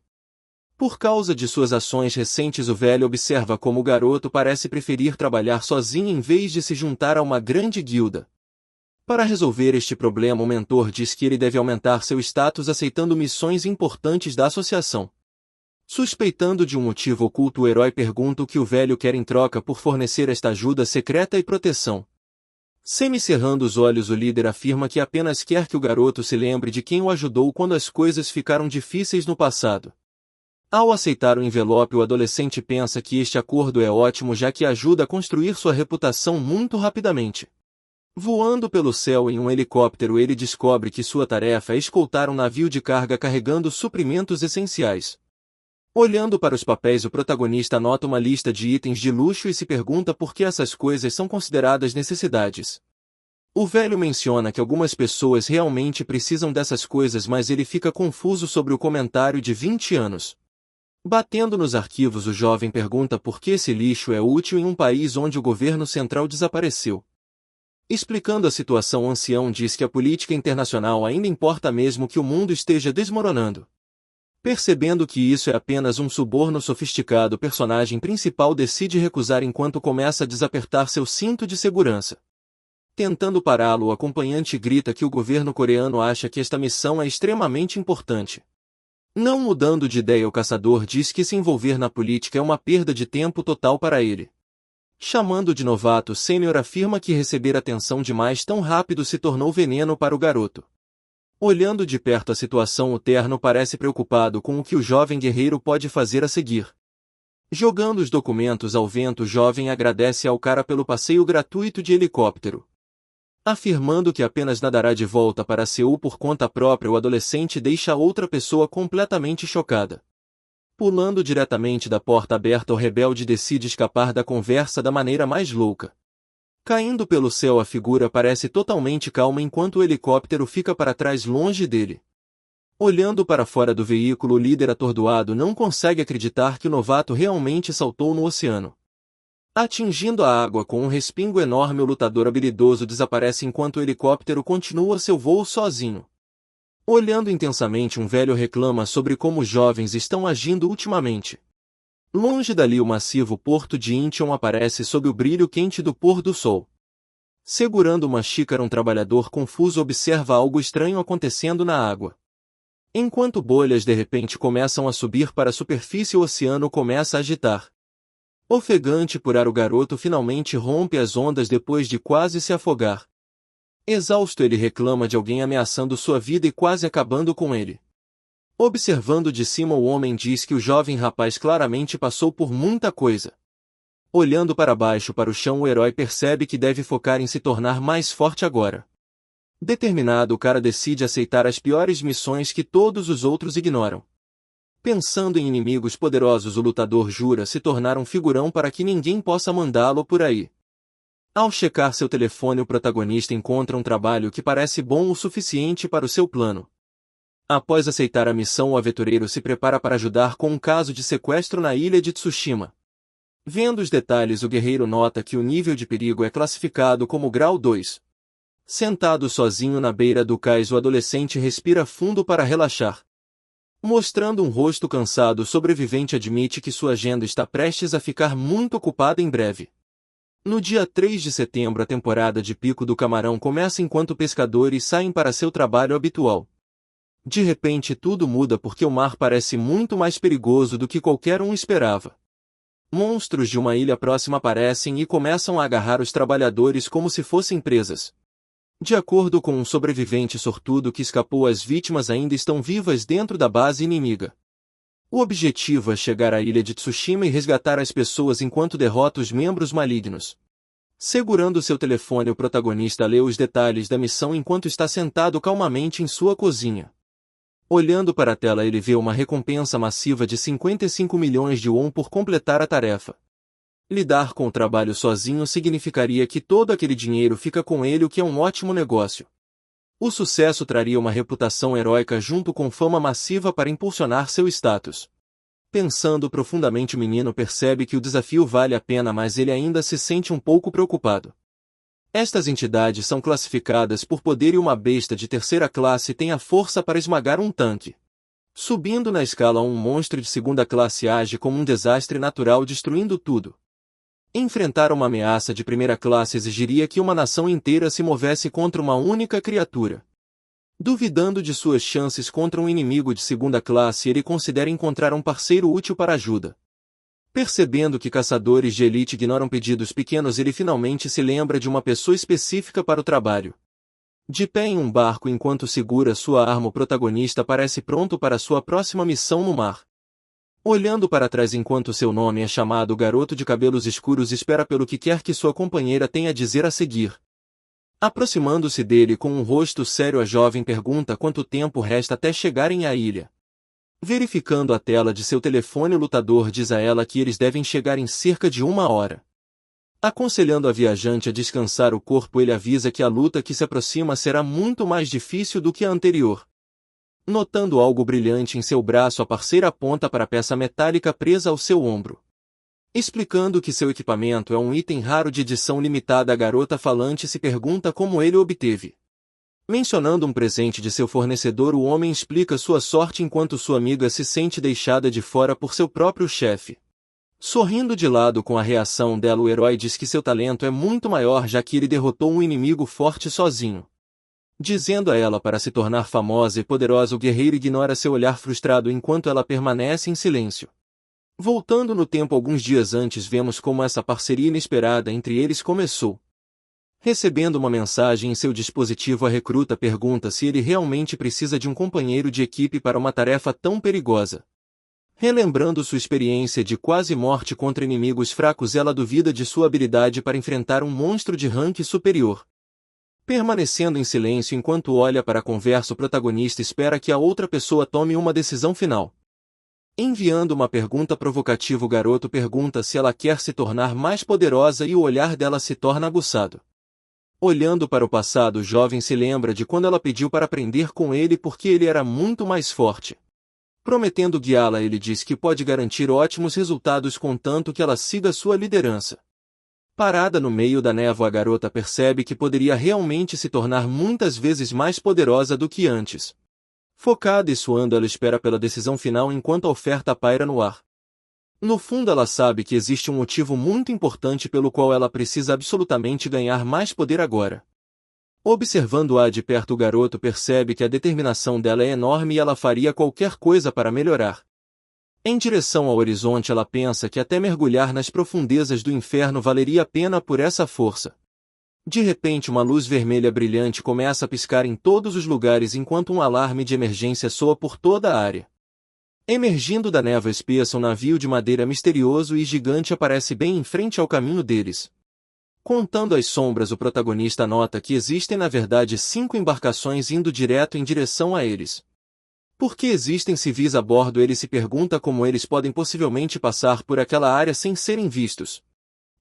Por causa de suas ações recentes, o velho observa como o garoto parece preferir trabalhar sozinho em vez de se juntar a uma grande guilda. Para resolver este problema, o mentor diz que ele deve aumentar seu status aceitando missões importantes da associação. Suspeitando de um motivo oculto, o herói pergunta o que o velho quer em troca por fornecer esta ajuda secreta e proteção. Semicerrando os olhos, o líder afirma que apenas quer que o garoto se lembre de quem o ajudou quando as coisas ficaram difíceis no passado. Ao aceitar o envelope, o adolescente pensa que este acordo é ótimo, já que ajuda a construir sua reputação muito rapidamente. Voando pelo céu em um helicóptero, ele descobre que sua tarefa é escoltar um navio de carga carregando suprimentos essenciais. Olhando para os papéis, o protagonista anota uma lista de itens de luxo e se pergunta por que essas coisas são consideradas necessidades. O velho menciona que algumas pessoas realmente precisam dessas coisas, mas ele fica confuso sobre o comentário de 20 anos. Batendo nos arquivos, o jovem pergunta por que esse lixo é útil em um país onde o governo central desapareceu. Explicando a situação, o ancião diz que a política internacional ainda importa mesmo que o mundo esteja desmoronando. Percebendo que isso é apenas um suborno sofisticado, o personagem principal decide recusar enquanto começa a desapertar seu cinto de segurança. Tentando pará-lo, o acompanhante grita que o governo coreano acha que esta missão é extremamente importante. Não mudando de ideia, o caçador diz que se envolver na política é uma perda de tempo total para ele. Chamando de novato, Sênior afirma que receber atenção demais tão rápido se tornou veneno para o garoto. Olhando de perto a situação, o terno parece preocupado com o que o jovem guerreiro pode fazer a seguir. Jogando os documentos ao vento, o jovem agradece ao cara pelo passeio gratuito de helicóptero. Afirmando que apenas nadará de volta para Seul por conta própria, o adolescente deixa outra pessoa completamente chocada. Pulando diretamente da porta aberta, o rebelde decide escapar da conversa da maneira mais louca. Caindo pelo céu, a figura parece totalmente calma enquanto o helicóptero fica para trás longe dele. Olhando para fora do veículo, o líder atordoado não consegue acreditar que o novato realmente saltou no oceano. Atingindo a água com um respingo enorme, o lutador habilidoso desaparece enquanto o helicóptero continua seu voo sozinho. Olhando intensamente, um velho reclama sobre como os jovens estão agindo ultimamente. Longe dali, o massivo porto de Incheon aparece sob o brilho quente do pôr do sol. Segurando uma xícara, um trabalhador confuso observa algo estranho acontecendo na água. Enquanto bolhas de repente começam a subir para a superfície, o oceano começa a agitar. Ofegante por ar, o garoto finalmente rompe as ondas depois de quase se afogar. Exausto, ele reclama de alguém ameaçando sua vida e quase acabando com ele. Observando de cima, o homem diz que o jovem rapaz claramente passou por muita coisa. Olhando para baixo para o chão, o herói percebe que deve focar em se tornar mais forte agora. Determinado, o cara decide aceitar as piores missões que todos os outros ignoram. Pensando em inimigos poderosos, o lutador jura se tornar um figurão para que ninguém possa mandá-lo por aí. Ao checar seu telefone, o protagonista encontra um trabalho que parece bom o suficiente para o seu plano. Após aceitar a missão, o aventureiro se prepara para ajudar com um caso de sequestro na ilha de Tsushima. Vendo os detalhes, o guerreiro nota que o nível de perigo é classificado como grau 2. Sentado sozinho na beira do cais, o adolescente respira fundo para relaxar. Mostrando um rosto cansado, o sobrevivente admite que sua agenda está prestes a ficar muito ocupada em breve. No dia 3 de setembro, a temporada de pico do camarão começa enquanto pescadores saem para seu trabalho habitual. De repente, tudo muda porque o mar parece muito mais perigoso do que qualquer um esperava. Monstros de uma ilha próxima aparecem e começam a agarrar os trabalhadores como se fossem presas. De acordo com um sobrevivente sortudo que escapou, as vítimas ainda estão vivas dentro da base inimiga. O objetivo é chegar à ilha de Tsushima e resgatar as pessoas enquanto derrota os membros malignos. Segurando seu telefone, o protagonista lê os detalhes da missão enquanto está sentado calmamente em sua cozinha. Olhando para a tela, ele vê uma recompensa massiva de 55 milhões de won por completar a tarefa. Lidar com o trabalho sozinho significaria que todo aquele dinheiro fica com ele, o que é um ótimo negócio. O sucesso traria uma reputação heróica junto com fama massiva para impulsionar seu status. Pensando profundamente, o menino percebe que o desafio vale a pena, mas ele ainda se sente um pouco preocupado. Estas entidades são classificadas por poder e uma besta de terceira classe tem a força para esmagar um tanque. Subindo na escala, um monstro de segunda classe age como um desastre natural, destruindo tudo. Enfrentar uma ameaça de primeira classe exigiria que uma nação inteira se movesse contra uma única criatura. Duvidando de suas chances contra um inimigo de segunda classe, ele considera encontrar um parceiro útil para ajuda. Percebendo que caçadores de elite ignoram pedidos pequenos, ele finalmente se lembra de uma pessoa específica para o trabalho. De pé em um barco enquanto segura sua arma, o protagonista parece pronto para sua próxima missão no mar. Olhando para trás enquanto seu nome é chamado, o garoto de cabelos escuros espera pelo que quer que sua companheira tenha a dizer a seguir. Aproximando-se dele com um rosto sério, a jovem pergunta quanto tempo resta até chegarem à ilha. Verificando a tela de seu telefone, o lutador diz a ela que eles devem chegar em cerca de 1 hora. Aconselhando a viajante a descansar o corpo, ele avisa que a luta que se aproxima será muito mais difícil do que a anterior. Notando algo brilhante em seu braço, a parceira aponta para a peça metálica presa ao seu ombro. Explicando que seu equipamento é um item raro de edição limitada, a garota falante se pergunta como ele o obteve. Mencionando um presente de seu fornecedor, o homem explica sua sorte enquanto sua amiga se sente deixada de fora por seu próprio chefe. Sorrindo de lado com a reação dela, o herói diz que seu talento é muito maior, já que ele derrotou um inimigo forte sozinho. Dizendo a ela para se tornar famosa e poderosa, o guerreiro ignora seu olhar frustrado enquanto ela permanece em silêncio. Voltando no tempo alguns dias antes, vemos como essa parceria inesperada entre eles começou. Recebendo uma mensagem em seu dispositivo, a recruta pergunta se ele realmente precisa de um companheiro de equipe para uma tarefa tão perigosa. Relembrando sua experiência de quase morte contra inimigos fracos, ela duvida de sua habilidade para enfrentar um monstro de rank superior. Permanecendo em silêncio enquanto olha para a conversa, o protagonista espera que a outra pessoa tome uma decisão final. Enviando uma pergunta provocativa, o garoto pergunta se ela quer se tornar mais poderosa e o olhar dela se torna aguçado. Olhando para o passado, o jovem se lembra de quando ela pediu para aprender com ele porque ele era muito mais forte. Prometendo guiá-la, ele diz que pode garantir ótimos resultados contanto que ela siga sua liderança. Parada no meio da névoa, a garota percebe que poderia realmente se tornar muitas vezes mais poderosa do que antes. Focada e suando, ela espera pela decisão final enquanto a oferta paira no ar. No fundo, ela sabe que existe um motivo muito importante pelo qual ela precisa absolutamente ganhar mais poder agora. Observando-a de perto, o garoto percebe que a determinação dela é enorme e ela faria qualquer coisa para melhorar. Em direção ao horizonte, ela pensa que até mergulhar nas profundezas do inferno valeria a pena por essa força. De repente, uma luz vermelha brilhante começa a piscar em todos os lugares enquanto um alarme de emergência soa por toda a área. Emergindo da névoa espessa, um navio de madeira misterioso e gigante aparece bem em frente ao caminho deles. Contando as sombras, o protagonista nota que existem na verdade 5 embarcações indo direto em direção a eles. Por que existem civis a bordo? Ele se pergunta como eles podem possivelmente passar por aquela área sem serem vistos.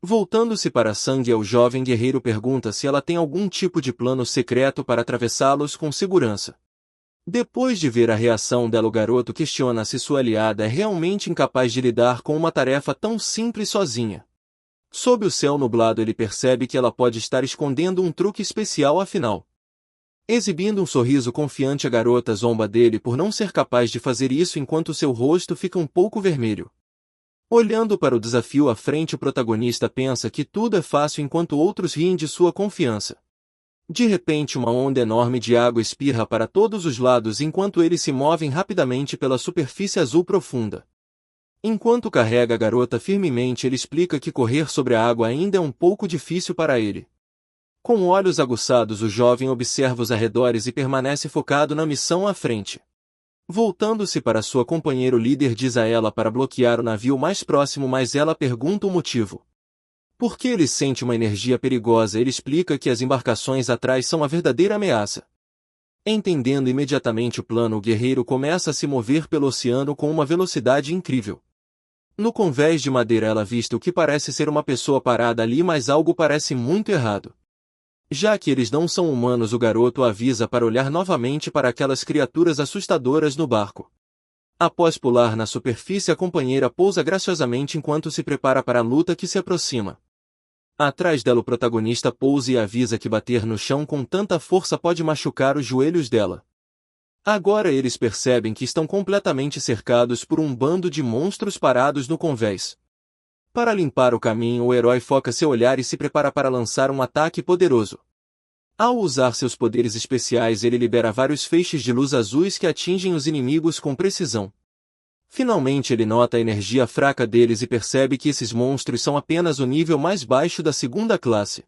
Voltando-se para Sangue, o jovem guerreiro pergunta se ela tem algum tipo de plano secreto para atravessá-los com segurança. Depois de ver a reação dela, o garoto questiona se sua aliada é realmente incapaz de lidar com uma tarefa tão simples sozinha. Sob o céu nublado, ele percebe que ela pode estar escondendo um truque especial afinal. Exibindo um sorriso confiante, a garota zomba dele por não ser capaz de fazer isso enquanto seu rosto fica um pouco vermelho. Olhando para o desafio à frente, o protagonista pensa que tudo é fácil enquanto outros riem de sua confiança. De repente, uma onda enorme de água espirra para todos os lados enquanto eles se movem rapidamente pela superfície azul profunda. Enquanto carrega a garota firmemente, ele explica que correr sobre a água ainda é um pouco difícil para ele. Com olhos aguçados, o jovem observa os arredores e permanece focado na missão à frente. Voltando-se para sua companheira, o líder diz a ela para bloquear o navio mais próximo, mas ela pergunta o motivo. Porque ele sente uma energia perigosa. Ele explica que as embarcações atrás são a verdadeira ameaça. Entendendo imediatamente o plano, o guerreiro começa a se mover pelo oceano com uma velocidade incrível. No convés de madeira ela avista o que parece ser uma pessoa parada ali, mas algo parece muito errado. Já que eles não são humanos, o garoto avisa para olhar novamente para aquelas criaturas assustadoras no barco. Após pular na superfície, a companheira pousa graciosamente enquanto se prepara para a luta que se aproxima. Atrás dela, o protagonista pousa e avisa que bater no chão com tanta força pode machucar os joelhos dela. Agora eles percebem que estão completamente cercados por um bando de monstros parados no convés. Para limpar o caminho, o herói foca seu olhar e se prepara para lançar um ataque poderoso. Ao usar seus poderes especiais, ele libera vários feixes de luz azuis que atingem os inimigos com precisão. Finalmente ele nota a energia fraca deles e percebe que esses monstros são apenas o nível mais baixo da segunda classe.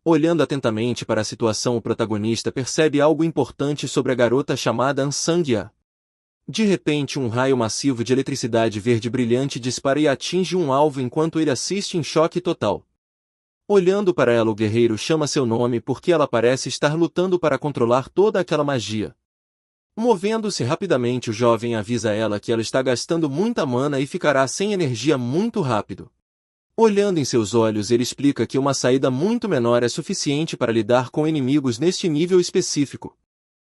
Olhando atentamente para a situação, o protagonista percebe algo importante sobre a garota chamada Ansangya. De repente, um raio massivo de eletricidade verde brilhante dispara e atinge um alvo enquanto ele assiste em choque total. Olhando para ela, o guerreiro chama seu nome porque ela parece estar lutando para controlar toda aquela magia. Movendo-se rapidamente, o jovem avisa ela que ela está gastando muita mana e ficará sem energia muito rápido. Olhando em seus olhos, ele explica que uma saída muito menor é suficiente para lidar com inimigos neste nível específico.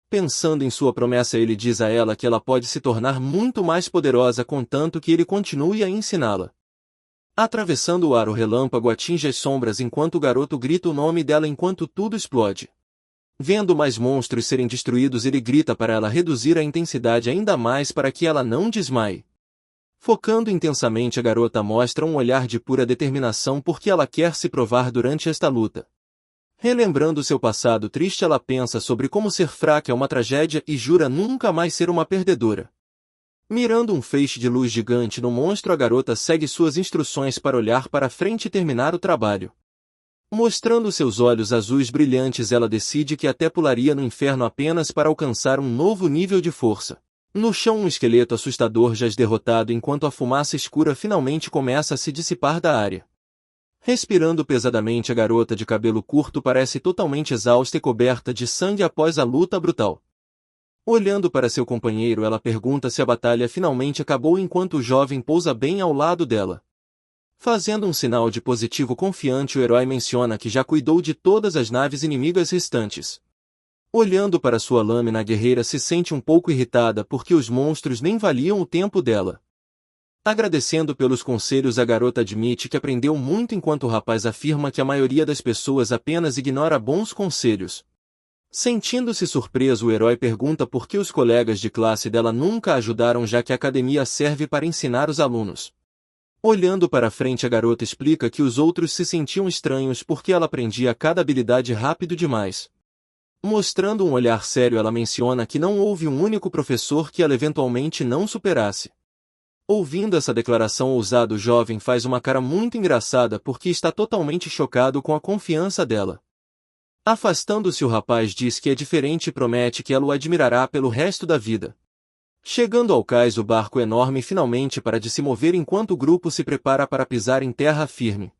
Pensando em sua promessa, ele diz a ela que ela pode se tornar muito mais poderosa contanto que ele continue a ensiná-la. Atravessando o ar, o relâmpago atinge as sombras enquanto o garoto grita o nome dela enquanto tudo explode. Vendo mais monstros serem destruídos, ele grita para ela reduzir a intensidade ainda mais para que ela não desmaie. Focando intensamente, a garota mostra um olhar de pura determinação porque ela quer se provar durante esta luta. Relembrando seu passado triste, ela pensa sobre como ser fraca é uma tragédia e jura nunca mais ser uma perdedora. Mirando um feixe de luz gigante no monstro, a garota segue suas instruções para olhar para frente e terminar o trabalho. Mostrando seus olhos azuis brilhantes, ela decide que até pularia no inferno apenas para alcançar um novo nível de força. No chão, um esqueleto assustador jaz derrotado enquanto a fumaça escura finalmente começa a se dissipar da área. Respirando pesadamente, a garota de cabelo curto parece totalmente exausta e coberta de sangue após a luta brutal. Olhando para seu companheiro, ela pergunta se a batalha finalmente acabou enquanto o jovem pousa bem ao lado dela. Fazendo um sinal de positivo confiante, o herói menciona que já cuidou de todas as naves inimigas restantes. Olhando para sua lâmina, a guerreira se sente um pouco irritada porque os monstros nem valiam o tempo dela. Agradecendo pelos conselhos, a garota admite que aprendeu muito enquanto o rapaz afirma que a maioria das pessoas apenas ignora bons conselhos. Sentindo-se surpreso, o herói pergunta por que os colegas de classe dela nunca a ajudaram, já que a academia serve para ensinar os alunos. Olhando para frente, a garota explica que os outros se sentiam estranhos porque ela aprendia cada habilidade rápido demais. Mostrando um olhar sério, ela menciona que não houve um único professor que ela eventualmente não superasse. Ouvindo essa declaração ousada, o jovem faz uma cara muito engraçada porque está totalmente chocado com a confiança dela. Afastando-se, o rapaz diz que é diferente e promete que ela o admirará pelo resto da vida. Chegando ao cais, o barco enorme finalmente para de se mover enquanto o grupo se prepara para pisar em terra firme.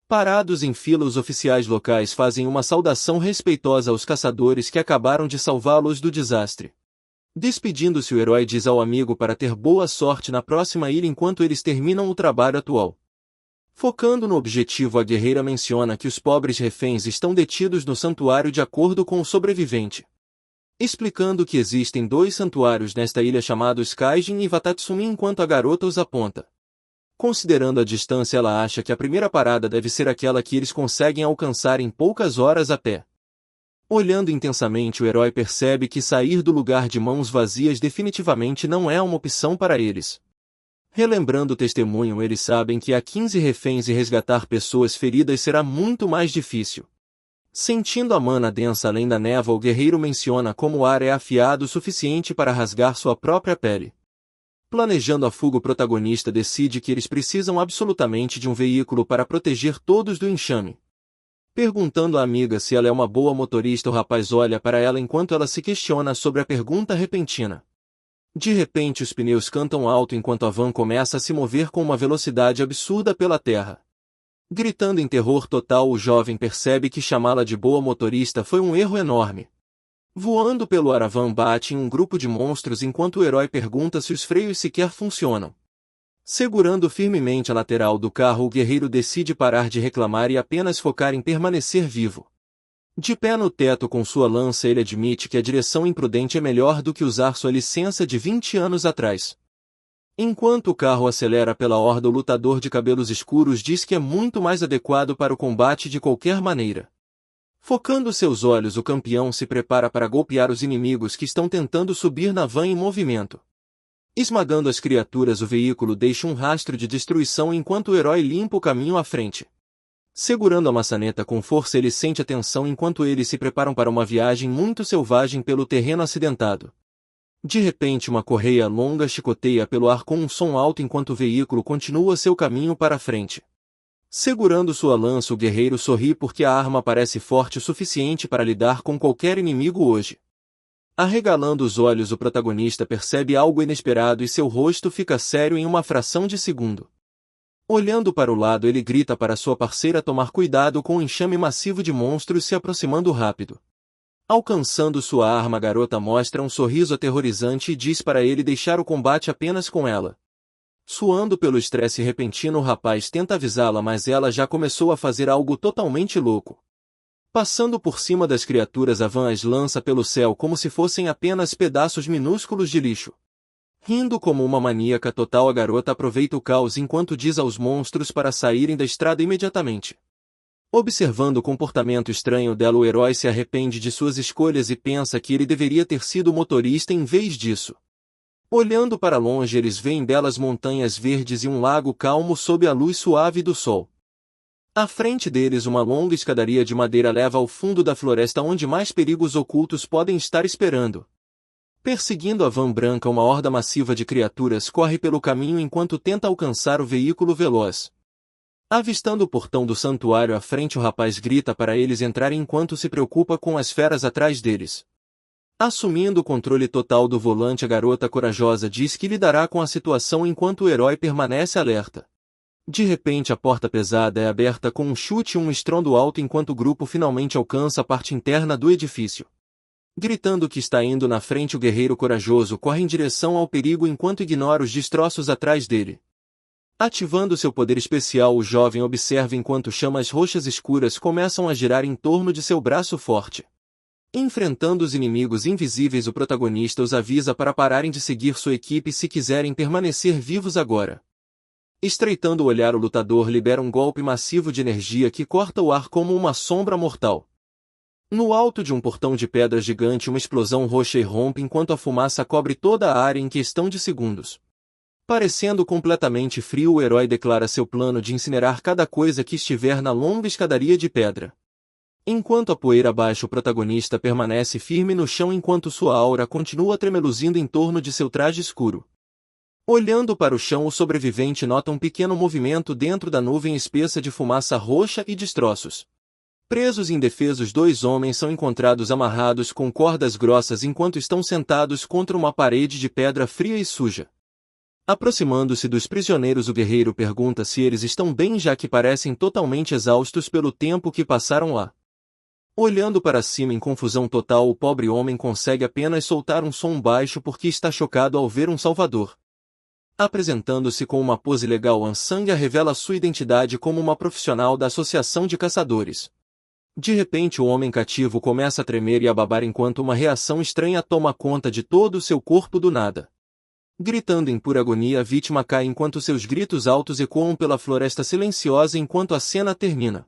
Parados em fila, os oficiais locais fazem uma saudação respeitosa aos caçadores que acabaram de salvá-los do desastre. Despedindo-se, o herói diz ao amigo para ter boa sorte na próxima ilha enquanto eles terminam o trabalho atual. Focando no objetivo, a guerreira menciona que os pobres reféns estão detidos no santuário de acordo com o sobrevivente. Explicando que existem 2 santuários nesta ilha chamados Kaijin e Watatsumi enquanto a garota os aponta. Considerando a distância, ela acha que a primeira parada deve ser aquela que eles conseguem alcançar em poucas horas a pé. Olhando intensamente, o herói percebe que sair do lugar de mãos vazias definitivamente não é uma opção para eles. Relembrando o testemunho, eles sabem que há 15 reféns e resgatar pessoas feridas será muito mais difícil. Sentindo a mana densa além da névoa, o guerreiro menciona como o ar é afiado o suficiente para rasgar sua própria pele. Planejando a fuga, o protagonista decide que eles precisam absolutamente de um veículo para proteger todos do enxame. Perguntando à amiga se ela é uma boa motorista, o rapaz olha para ela enquanto ela se questiona sobre a pergunta repentina. De repente os pneus cantam alto enquanto a van começa a se mover com uma velocidade absurda pela terra. Gritando em terror total, o jovem percebe que chamá-la de boa motorista foi um erro enorme. Voando pelo ar, a van bate em um grupo de monstros enquanto o herói pergunta se os freios sequer funcionam. Segurando firmemente a lateral do carro, o guerreiro decide parar de reclamar e apenas focar em permanecer vivo. De pé no teto com sua lança, ele admite que a direção imprudente é melhor do que usar sua licença de 20 anos atrás. Enquanto o carro acelera pela horda, o lutador de cabelos escuros diz que é muito mais adequado para o combate de qualquer maneira. Focando seus olhos, o campeão se prepara para golpear os inimigos que estão tentando subir na van em movimento. Esmagando as criaturas, o veículo deixa um rastro de destruição enquanto o herói limpa o caminho à frente. Segurando a maçaneta com força, ele sente a tensão enquanto eles se preparam para uma viagem muito selvagem pelo terreno acidentado. De repente, uma correia longa chicoteia pelo ar com um som alto enquanto o veículo continua seu caminho para a frente. Segurando sua lança, o guerreiro sorri porque a arma parece forte o suficiente para lidar com qualquer inimigo hoje. Arregalando os olhos, o protagonista percebe algo inesperado e seu rosto fica sério em uma fração de segundo. Olhando para o lado, ele grita para sua parceira tomar cuidado com o enxame massivo de monstros se aproximando rápido. Alcançando sua arma, a garota mostra um sorriso aterrorizante e diz para ele deixar o combate apenas com ela. Suando pelo estresse repentino, o rapaz tenta avisá-la, mas ela já começou a fazer algo totalmente louco. Passando por cima das criaturas, a van as lança pelo céu como se fossem apenas pedaços minúsculos de lixo. Rindo como uma maníaca total, a garota aproveita o caos enquanto diz aos monstros para saírem da estrada imediatamente. Observando o comportamento estranho dela, o herói se arrepende de suas escolhas e pensa que ele deveria ter sido motorista em vez disso. Olhando para longe, eles veem belas montanhas verdes e um lago calmo sob a luz suave do sol. À frente deles, uma longa escadaria de madeira leva ao fundo da floresta onde mais perigos ocultos podem estar esperando. Perseguindo a van branca, uma horda massiva de criaturas corre pelo caminho enquanto tenta alcançar o veículo veloz. Avistando o portão do santuário à frente, o rapaz grita para eles entrarem enquanto se preocupa com as feras atrás deles. Assumindo o controle total do volante, a garota corajosa diz que lidará com a situação enquanto o herói permanece alerta. De repente, a porta pesada é aberta com um chute e um estrondo alto enquanto o grupo finalmente alcança a parte interna do edifício. Gritando que está indo na frente, o guerreiro corajoso corre em direção ao perigo enquanto ignora os destroços atrás dele. Ativando seu poder especial, o jovem observa enquanto chamas roxas escuras começam a girar em torno de seu braço forte. Enfrentando os inimigos invisíveis, o protagonista os avisa para pararem de seguir sua equipe se quiserem permanecer vivos agora. Estreitando o olhar, o lutador libera um golpe massivo de energia que corta o ar como uma sombra mortal. No alto de um portão de pedra gigante, uma explosão roxa irrompe enquanto a fumaça cobre toda a área em questão de segundos. Parecendo completamente frio, o herói declara seu plano de incinerar cada coisa que estiver na longa escadaria de pedra. Enquanto a poeira baixa, o protagonista permanece firme no chão enquanto sua aura continua tremeluzindo em torno de seu traje escuro. Olhando para o chão, o sobrevivente nota um pequeno movimento dentro da nuvem espessa de fumaça roxa e destroços. Presos e indefesos, dois homens são encontrados amarrados com cordas grossas enquanto estão sentados contra uma parede de pedra fria e suja. Aproximando-se dos prisioneiros, o guerreiro pergunta se eles estão bem, já que parecem totalmente exaustos pelo tempo que passaram lá. Olhando para cima em confusão total, o pobre homem consegue apenas soltar um som baixo porque está chocado ao ver um salvador. Apresentando-se com uma pose legal, Ansanga revela sua identidade como uma profissional da Associação de Caçadores. De repente, o homem cativo começa a tremer e a babar enquanto uma reação estranha toma conta de todo o seu corpo do nada. Gritando em pura agonia, a vítima cai enquanto seus gritos altos ecoam pela floresta silenciosa enquanto a cena termina.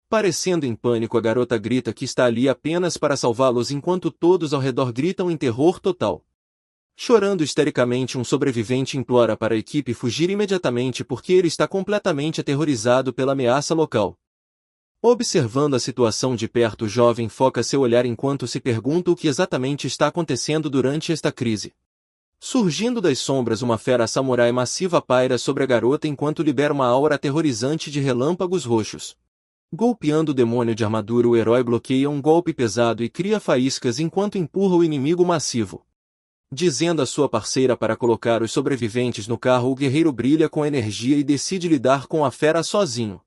Parecendo em pânico, a garota grita que está ali apenas para salvá-los enquanto todos ao redor gritam em terror total. Chorando histericamente, um sobrevivente implora para a equipe fugir imediatamente porque ele está completamente aterrorizado pela ameaça local. Observando a situação de perto, o jovem foca seu olhar enquanto se pergunta o que exatamente está acontecendo durante esta crise. Surgindo das sombras, uma fera samurai massiva paira sobre a garota enquanto libera uma aura aterrorizante de relâmpagos roxos. Golpeando o demônio de armadura, o herói bloqueia um golpe pesado e cria faíscas enquanto empurra o inimigo massivo. Dizendo à sua parceira para colocar os sobreviventes no carro, o guerreiro brilha com energia e decide lidar com a fera sozinho.